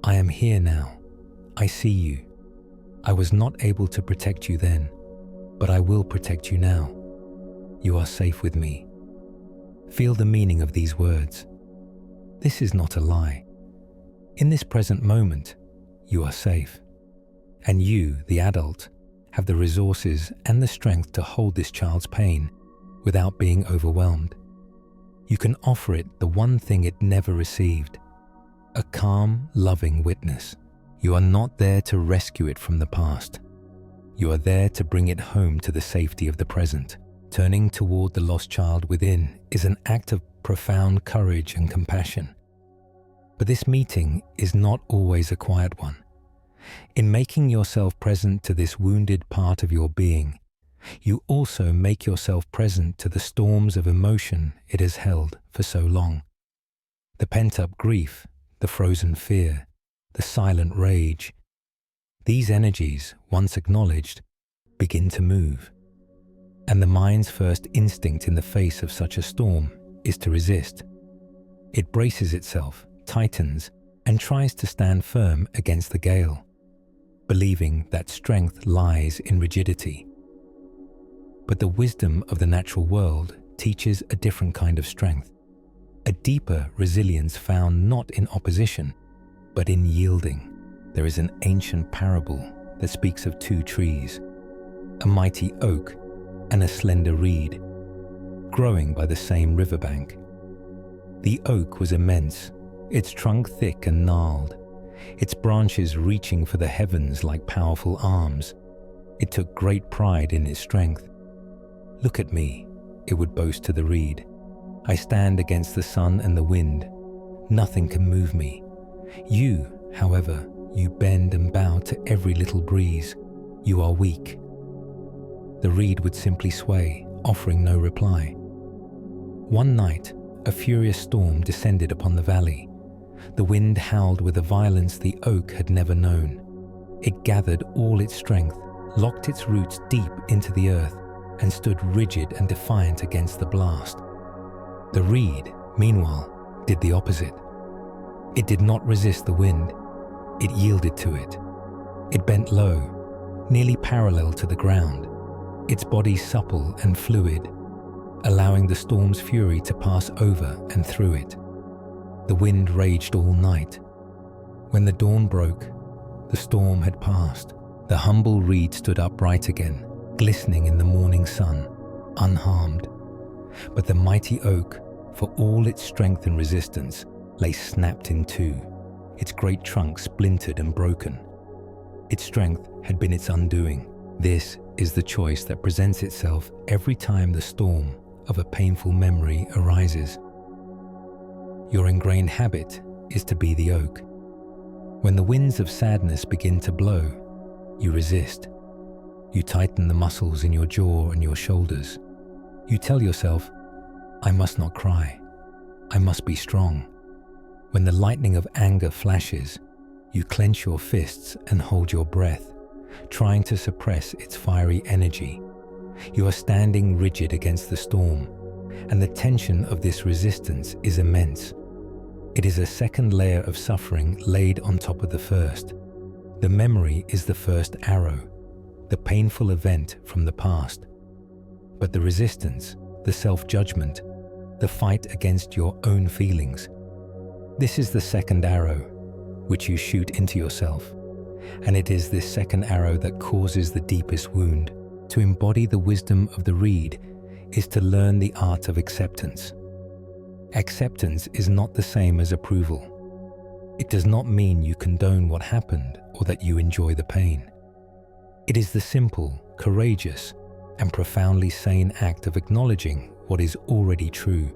I am here now. I see you. I was not able to protect you then, but I will protect you now. You are safe with me. Feel the meaning of these words. This is not a lie. In this present moment, you are safe. And you, the adult, have the resources and the strength to hold this child's pain without being overwhelmed. You can offer it the one thing it never received, a calm, loving witness. You are not there to rescue it from the past. You are there to bring it home to the safety of the present. Turning toward the lost child within is an act of profound courage and compassion. But this meeting is not always a quiet one. In making yourself present to this wounded part of your being, you also make yourself present to the storms of emotion it has held for so long. The pent-up grief, the frozen fear, the silent rage. These energies, once acknowledged, begin to move. And the mind's first instinct in the face of such a storm is to resist. It braces itself, tightens, and tries to stand firm against the gale, believing that strength lies in rigidity. But the wisdom of the natural world teaches a different kind of strength, a deeper resilience found not in opposition, but in yielding. There is an ancient parable that speaks of two trees, a mighty oak and a slender reed, growing by the same riverbank. The oak was immense, its trunk thick and gnarled, its branches reaching for the heavens like powerful arms. It took great pride in its strength. "Look at me," it would boast to the reed. "I stand against the sun and the wind. Nothing can move me. You, however, you bend and bow to every little breeze. You are weak." The reed would simply sway, offering no reply. One night, a furious storm descended upon the valley. The wind howled with a violence the oak had never known. It gathered all its strength, locked its roots deep into the earth, and stood rigid and defiant against the blast. The reed, meanwhile, did the opposite. It did not resist the wind. It yielded to it. It bent low, nearly parallel to the ground, its body supple and fluid, allowing the storm's fury to pass over and through it. The wind raged all night. When the dawn broke, the storm had passed. The humble reed stood upright again, glistening in the morning sun, unharmed. But the mighty oak, for all its strength and resistance, lay snapped in two, its great trunk splintered and broken. Its strength had been its undoing. This is the choice that presents itself every time the storm of a painful memory arises. Your ingrained habit is to be the oak. When the winds of sadness begin to blow, you resist. You tighten the muscles in your jaw and your shoulders. You tell yourself, "I must not cry. I must be strong." When the lightning of anger flashes, you clench your fists and hold your breath, trying to suppress its fiery energy. You are standing rigid against the storm, and the tension of this resistance is immense. It is a second layer of suffering laid on top of the first. The memory is the first arrow, the painful event from the past. But the resistance, the self-judgment, the fight against your own feelings, this is the second arrow, which you shoot into yourself. And it is this second arrow that causes the deepest wound. To embody the wisdom of the reed is to learn the art of acceptance. Acceptance is not the same as approval. It does not mean you condone what happened or that you enjoy the pain. It is the simple, courageous, and profoundly sane act of acknowledging what is already true.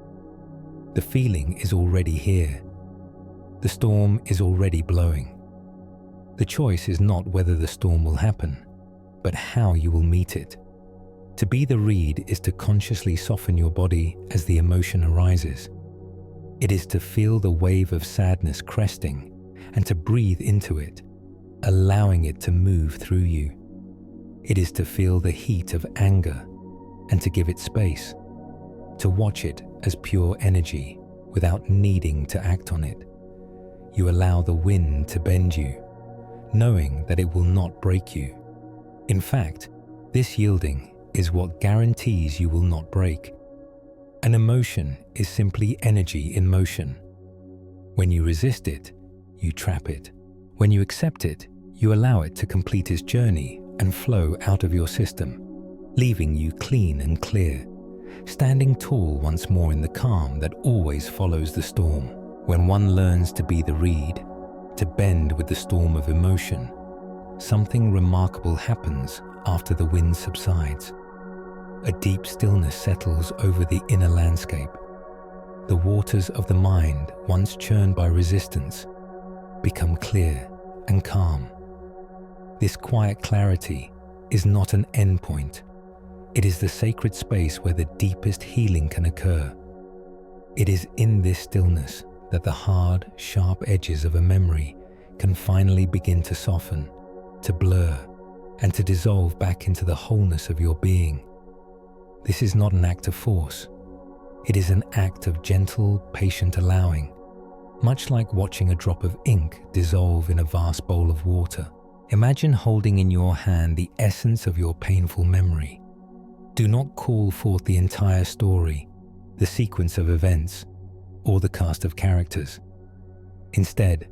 The feeling is already here. The storm is already blowing. The choice is not whether the storm will happen, but how you will meet it. To be the reed is to consciously soften your body as the emotion arises. It is to feel the wave of sadness cresting and to breathe into it, allowing it to move through you. It is to feel the heat of anger and to give it space, to watch it as pure energy without needing to act on it. You allow the wind to bend you, knowing that it will not break you. In fact, this yielding is what guarantees you will not break. An emotion is simply energy in motion. When you resist it, you trap it. When you accept it, you allow it to complete its journey and flow out of your system, leaving you clean and clear, standing tall once more in the calm that always follows the storm. When one learns to be the reed, to bend with the storm of emotion, something remarkable happens after the wind subsides. A deep stillness settles over the inner landscape. The waters of the mind, once churned by resistance, become clear and calm. This quiet clarity is not an endpoint. It is the sacred space where the deepest healing can occur. It is in this stillness that the hard, sharp edges of a memory can finally begin to soften, to blur, and to dissolve back into the wholeness of your being. This is not an act of force. It is an act of gentle, patient allowing, much like watching a drop of ink dissolve in a vast bowl of water. Imagine holding in your hand the essence of your painful memory. Do not call forth the entire story, the sequence of events, or the cast of characters. Instead,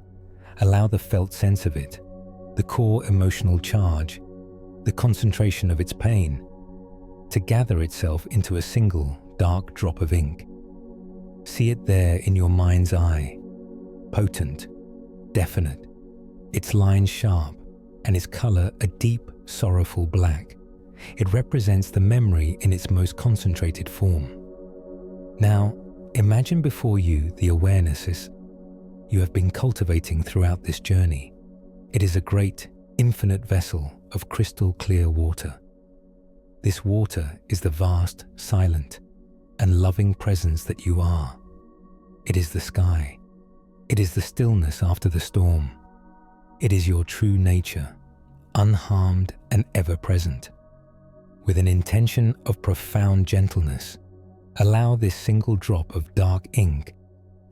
allow the felt sense of it, the core emotional charge, the concentration of its pain, to gather itself into a single dark drop of ink. See it there in your mind's eye, potent, definite, its lines sharp, and its color a deep, sorrowful black. It represents the memory in its most concentrated form. Now, imagine before you the awarenesses you have been cultivating throughout this journey. It is a great, infinite vessel of crystal clear water. This water is the vast, silent, and loving presence that you are. It is the sky. It is the stillness after the storm. It is your true nature, unharmed and ever present. With an intention of profound gentleness, allow this single drop of dark ink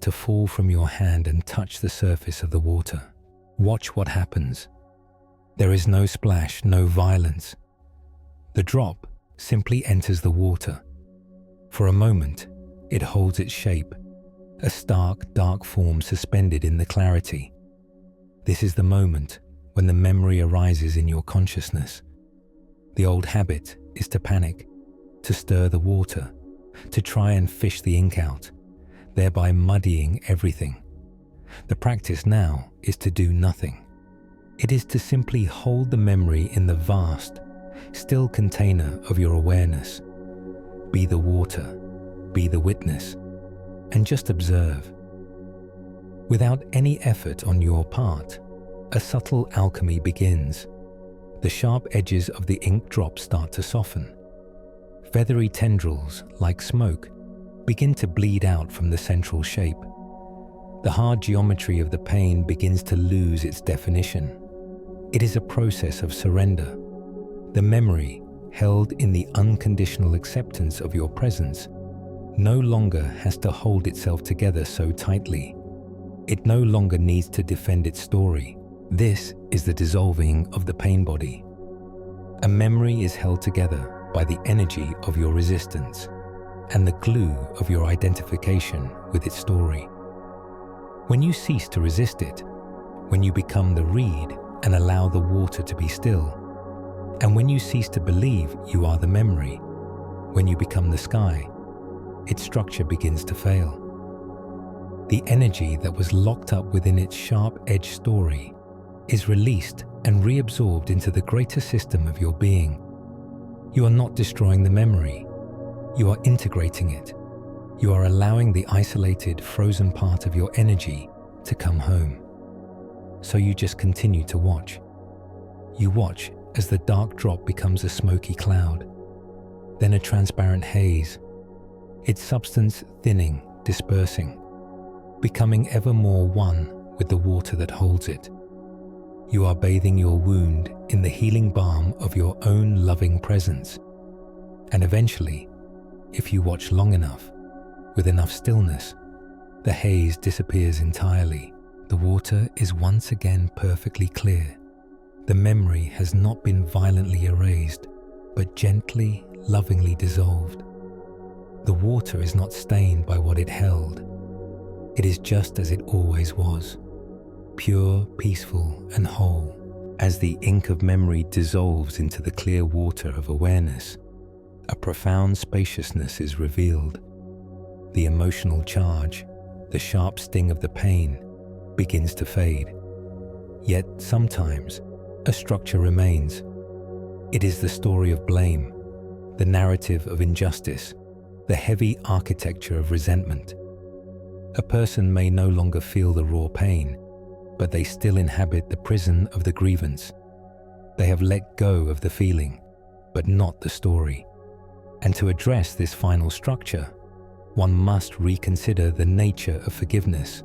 to fall from your hand and touch the surface of the water. Watch what happens. There is no splash, no violence. The drop simply enters the water. For a moment, it holds its shape, a stark, dark form suspended in the clarity. This is the moment when the memory arises in your consciousness. The old habit is to panic, to stir the water, to try and fish the ink out, thereby muddying everything. The practice now is to do nothing. It is to simply hold the memory in the vast, still container of your awareness. Be the water, be the witness, and just observe. Without any effort on your part, a subtle alchemy begins. The sharp edges of the ink drops start to soften. Feathery tendrils, like smoke, begin to bleed out from the central shape. The hard geometry of the pain begins to lose its definition. It is a process of surrender. The memory, held in the unconditional acceptance of your presence, no longer has to hold itself together so tightly. It no longer needs to defend its story. This is the dissolving of the pain body. A memory is held together by the energy of your resistance and the glue of your identification with its story. When you cease to resist it, when you become the reed and allow the water to be still, and when you cease to believe you are the memory, when you become the sky, its structure begins to fail. The energy that was locked up within its sharp-edged story is released and reabsorbed into the greater system of your being. You are not destroying the memory. You are integrating it. You are allowing the isolated, frozen part of your energy to come home. So you just continue to watch. You watch as the dark drop becomes a smoky cloud, then a transparent haze, its substance thinning, dispersing, becoming ever more one with the water that holds it. You are bathing your wound in the healing balm of your own loving presence. And eventually, if you watch long enough, with enough stillness, the haze disappears entirely. The water is once again perfectly clear. The memory has not been violently erased, but gently, lovingly dissolved. The water is not stained by what it held. It is just as it always was, pure, peaceful, and whole. As the ink of memory dissolves into the clear water of awareness, a profound spaciousness is revealed. The emotional charge, the sharp sting of the pain begins to fade. Yet sometimes a structure remains. It is the story of blame, the narrative of injustice, the heavy architecture of resentment. A person may no longer feel the raw pain, but they still inhabit the prison of the grievance. They have let go of the feeling, but not the story. And to address this final structure, one must reconsider the nature of forgiveness,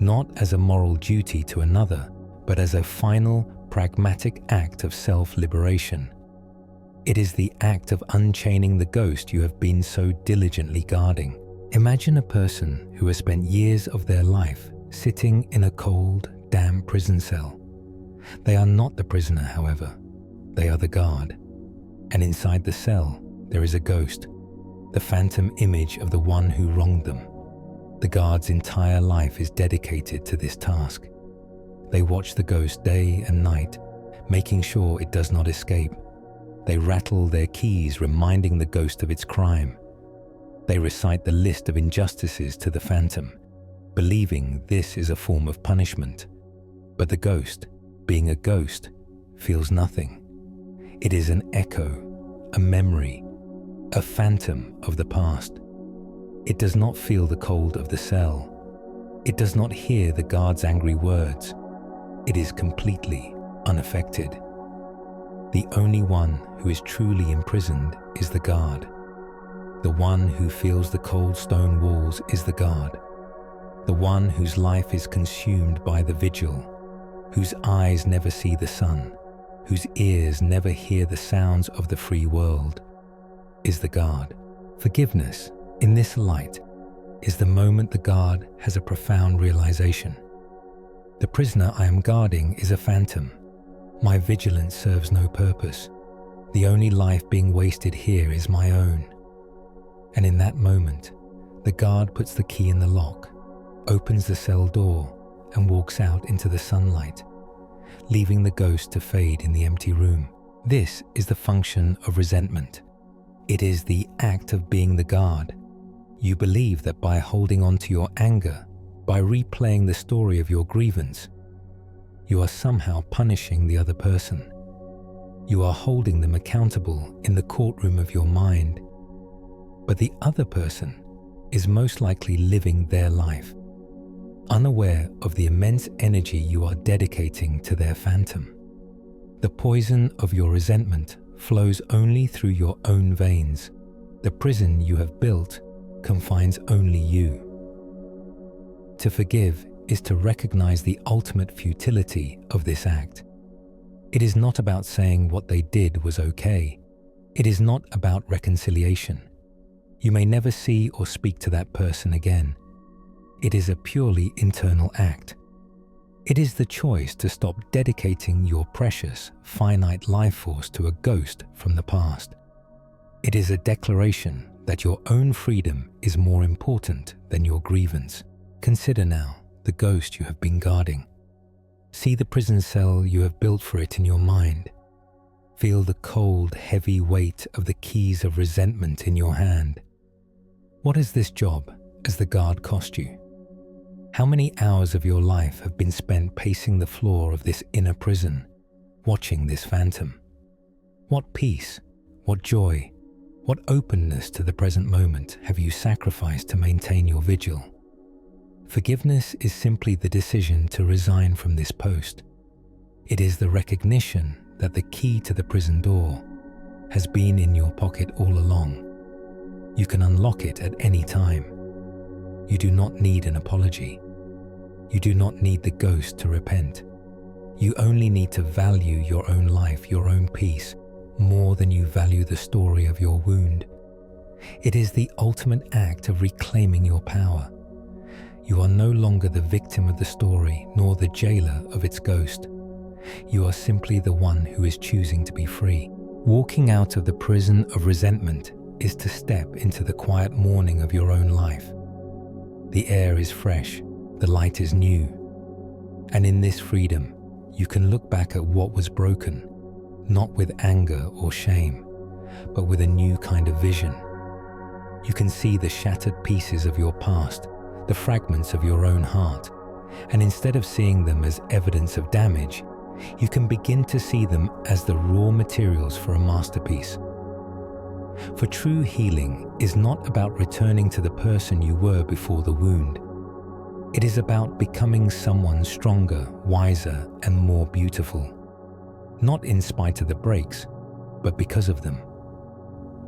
not as a moral duty to another, but as a final, pragmatic act of self-liberation. It is the act of unchaining the ghost you have been so diligently guarding. Imagine a person who has spent years of their life sitting in a cold, damp prison cell. They are not the prisoner, however. They are the guard. And inside the cell, there is a ghost, the phantom image of the one who wronged them. The guard's entire life is dedicated to this task. They watch the ghost day and night, making sure it does not escape. They rattle their keys, reminding the ghost of its crime. They recite the list of injustices to the phantom, believing this is a form of punishment. But the ghost, being a ghost, feels nothing. It is an echo, a memory, a phantom of the past. It does not feel the cold of the cell. It does not hear the guard's angry words. It is completely unaffected. The only one who is truly imprisoned is the guard. The one who feels the cold stone walls is the guard. The one whose life is consumed by the vigil, whose eyes never see the sun, whose ears never hear the sounds of the free world, is the guard. Forgiveness, in this light, is the moment the guard has a profound realization. The prisoner I am guarding is a phantom. My vigilance serves no purpose. The only life being wasted here is my own. And in that moment, the guard puts the key in the lock, opens the cell door, and walks out into the sunlight, leaving the ghost to fade in the empty room. This is the function of resentment. It is the act of being the guard. You believe that by holding on to your anger, by replaying the story of your grievance, you are somehow punishing the other person. You are holding them accountable in the courtroom of your mind. But the other person is most likely living their life, unaware of the immense energy you are dedicating to their phantom. The poison of your resentment flows only through your own veins. The prison you have built confines only you. To forgive is to recognize the ultimate futility of this act. It is not about saying what they did was okay. It is not about reconciliation. You may never see or speak to that person again. It is a purely internal act. It is the choice to stop dedicating your precious, finite life force to a ghost from the past. It is a declaration that your own freedom is more important than your grievance. Consider now the ghost you have been guarding. See the prison cell you have built for it in your mind. Feel the cold, heavy weight of the keys of resentment in your hand. What has this job as the guard cost you? How many hours of your life have been spent pacing the floor of this inner prison, watching this phantom? What peace, what joy, what openness to the present moment have you sacrificed to maintain your vigil? Forgiveness is simply the decision to resign from this post. It is the recognition that the key to the prison door has been in your pocket all along. You can unlock it at any time. You do not need an apology. You do not need the ghost to repent. You only need to value your own life, your own peace, more than you value the story of your wound. It is the ultimate act of reclaiming your power. You are no longer the victim of the story, nor the jailer of its ghost. You are simply the one who is choosing to be free. Walking out of the prison of resentment is to step into the quiet morning of your own life. The air is fresh, the light is new, and in this freedom, you can look back at what was broken, not with anger or shame, but with a new kind of vision. You can see the shattered pieces of your past, the fragments of your own heart, and instead of seeing them as evidence of damage, you can begin to see them as the raw materials for a masterpiece. For true healing is not about returning to the person you were before the wound. It is about becoming someone stronger, wiser, and more beautiful. Not in spite of the breaks, but because of them.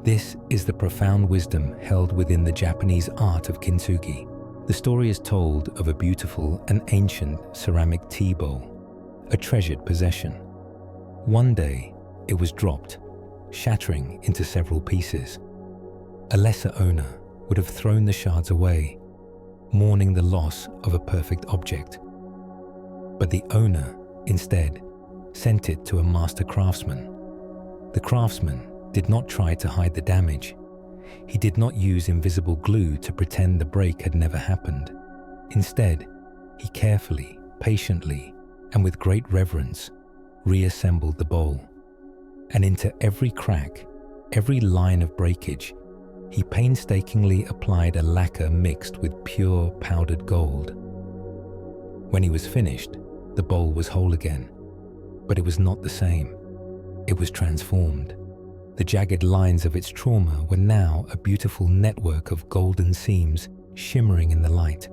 This is the profound wisdom held within the Japanese art of Kintsugi. The story is told of a beautiful and ancient ceramic tea bowl, a treasured possession. One day, it was dropped, shattering into several pieces. A lesser owner would have thrown the shards away, mourning the loss of a perfect object. But the owner, instead, sent it to a master craftsman. The craftsman did not try to hide the damage. He did not use invisible glue to pretend the break had never happened. Instead, he carefully, patiently, and with great reverence, reassembled the bowl. And into every crack, every line of breakage, he painstakingly applied a lacquer mixed with pure powdered gold. When he was finished, the bowl was whole again, but it was not the same. It was transformed. The jagged lines of its trauma were now a beautiful network of golden seams shimmering in the light.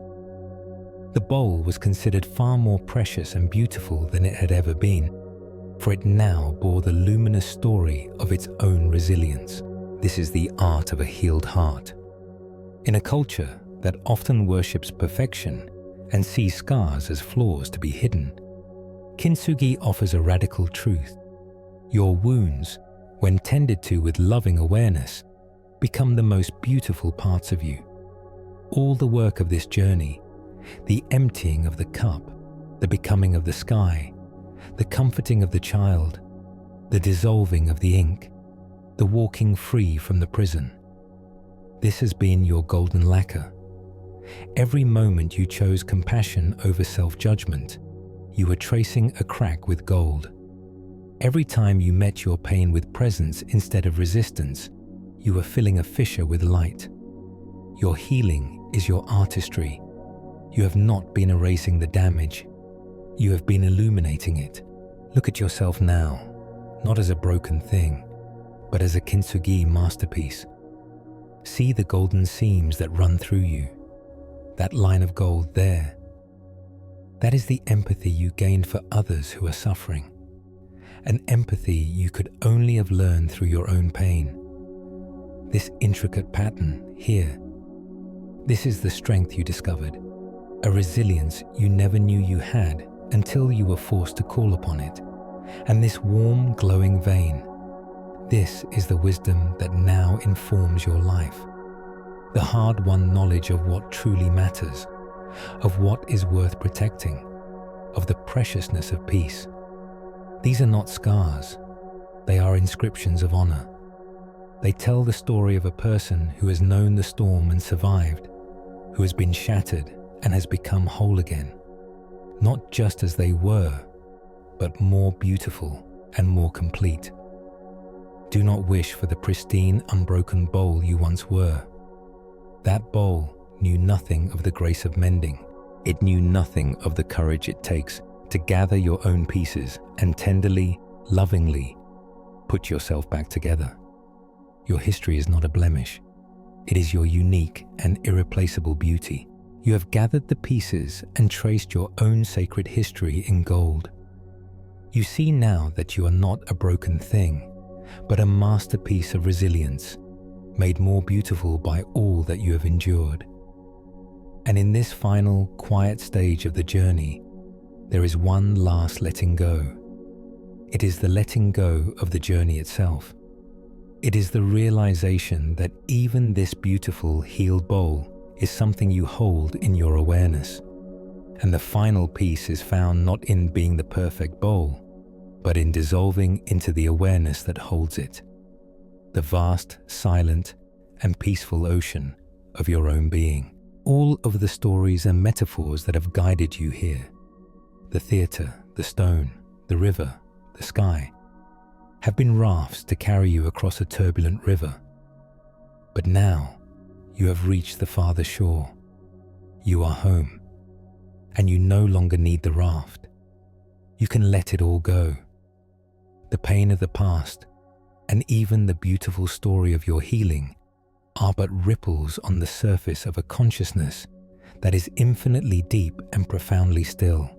The bowl was considered far more precious and beautiful than it had ever been, for it now bore the luminous story of its own resilience. This is the art of a healed heart. In a culture that often worships perfection and sees scars as flaws to be hidden, Kintsugi offers a radical truth. Your wounds, when tended to with loving awareness, become the most beautiful parts of you. All the work of this journey, the emptying of the cup, the becoming of the sky, the comforting of the child, the dissolving of the ink, the walking free from the prison. This has been your golden lacquer. Every moment you chose compassion over self-judgment, you were tracing a crack with gold. Every time you met your pain with presence instead of resistance, you were filling a fissure with light. Your healing is your artistry. You have not been erasing the damage. You have been illuminating it. Look at yourself now, not as a broken thing, but as a Kintsugi masterpiece. See the golden seams that run through you. That line of gold there. That is the empathy you gained for others who are suffering. An empathy you could only have learned through your own pain. This intricate pattern here. This is the strength you discovered, a resilience you never knew you had until you were forced to call upon it. And this warm, glowing vein, this is the wisdom that now informs your life. The hard-won knowledge of what truly matters, of what is worth protecting, of the preciousness of peace. These are not scars. They are inscriptions of honor. They tell the story of a person who has known the storm and survived, who has been shattered and has become whole again, not just as they were, but more beautiful and more complete. Do not wish for the pristine, unbroken bowl you once were. That bowl knew nothing of the grace of mending. It knew nothing of the courage it takes to gather your own pieces and tenderly, lovingly put yourself back together. Your history is not a blemish. It is your unique and irreplaceable beauty. You have gathered the pieces and traced your own sacred history in gold. You see now that you are not a broken thing, but a masterpiece of resilience, made more beautiful by all that you have endured. And in this final, quiet stage of the journey, there is one last letting go. It is the letting go of the journey itself. It is the realization that even this beautiful, healed bowl is something you hold in your awareness. And the final piece is found not in being the perfect bowl, but in dissolving into the awareness that holds it. The vast, silent, and peaceful ocean of your own being. All of the stories and metaphors that have guided you here, the theater, the stone, the river, the sky, have been rafts to carry you across a turbulent river. But now, you have reached the farther shore. You are home, and you no longer need the raft. You can let it all go. The pain of the past, and even the beautiful story of your healing, are but ripples on the surface of a consciousness that is infinitely deep and profoundly still.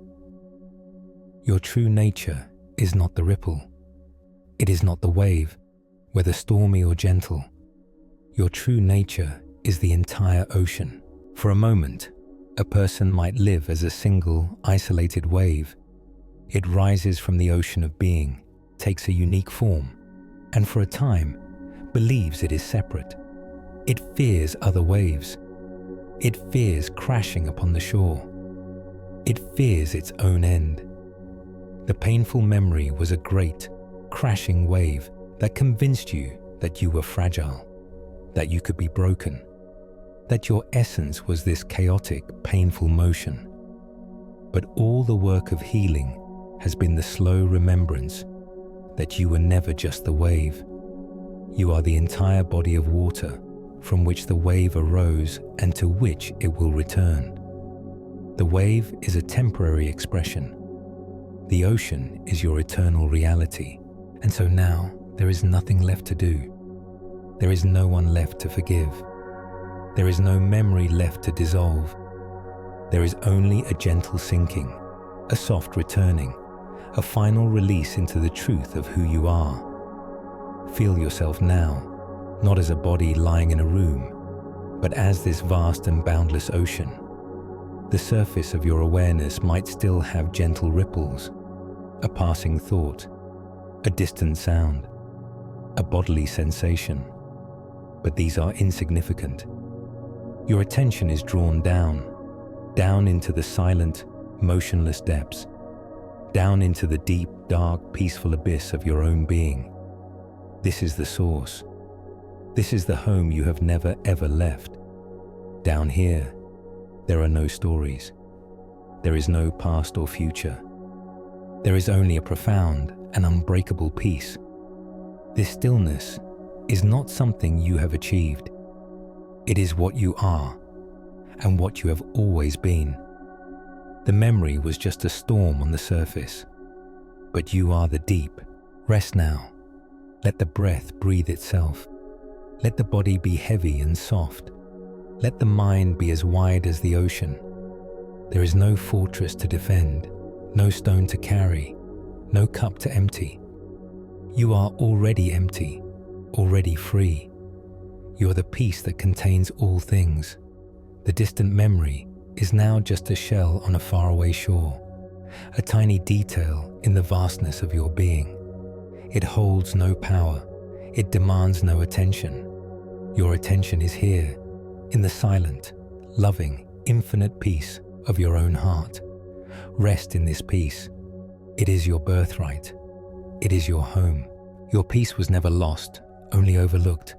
Your true nature is not the ripple. It is not the wave, whether stormy or gentle. Your true nature is the entire ocean. For a moment, a person might live as a single, isolated wave. It rises from the ocean of being, takes a unique form, and for a time, believes it is separate. It fears other waves. It fears crashing upon the shore. It fears its own end. The painful memory was a great, crashing wave that convinced you that you were fragile, that you could be broken, that your essence was this chaotic, painful motion. But all the work of healing has been the slow remembrance that you were never just the wave. You are the entire body of water from which the wave arose and to which it will return. The wave is a temporary expression. The ocean is your eternal reality. And so now there is nothing left to do. There is no one left to forgive. There is no memory left to dissolve. There is only a gentle sinking, a soft returning, a final release into the truth of who you are. Feel yourself now, not as a body lying in a room, but as this vast and boundless ocean. The surface of your awareness might still have gentle ripples, a passing thought, a distant sound, a bodily sensation, but these are insignificant. Your attention is drawn down into the silent, motionless depths, down into the deep, dark, peaceful abyss of your own being. This is the source. This is the home you have never ever left. Down here, there are no stories. There is no past or future. There is only a profound and unbreakable peace. This stillness is not something you have achieved. It is what you are and what you have always been. The memory was just a storm on the surface, but you are the deep. Rest now. Let the breath breathe itself. Let the body be heavy and soft. Let the mind be as wide as the ocean. There is no fortress to defend, no stone to carry, no cup to empty. You are already empty, already free. You are the peace that contains all things. The distant memory is now just a shell on a faraway shore, a tiny detail in the vastness of your being. It holds no power. It demands no attention. Your attention is here, in the silent, loving, infinite peace of your own heart. Rest in this peace. It is your birthright. It is your home. Your peace was never lost, only overlooked.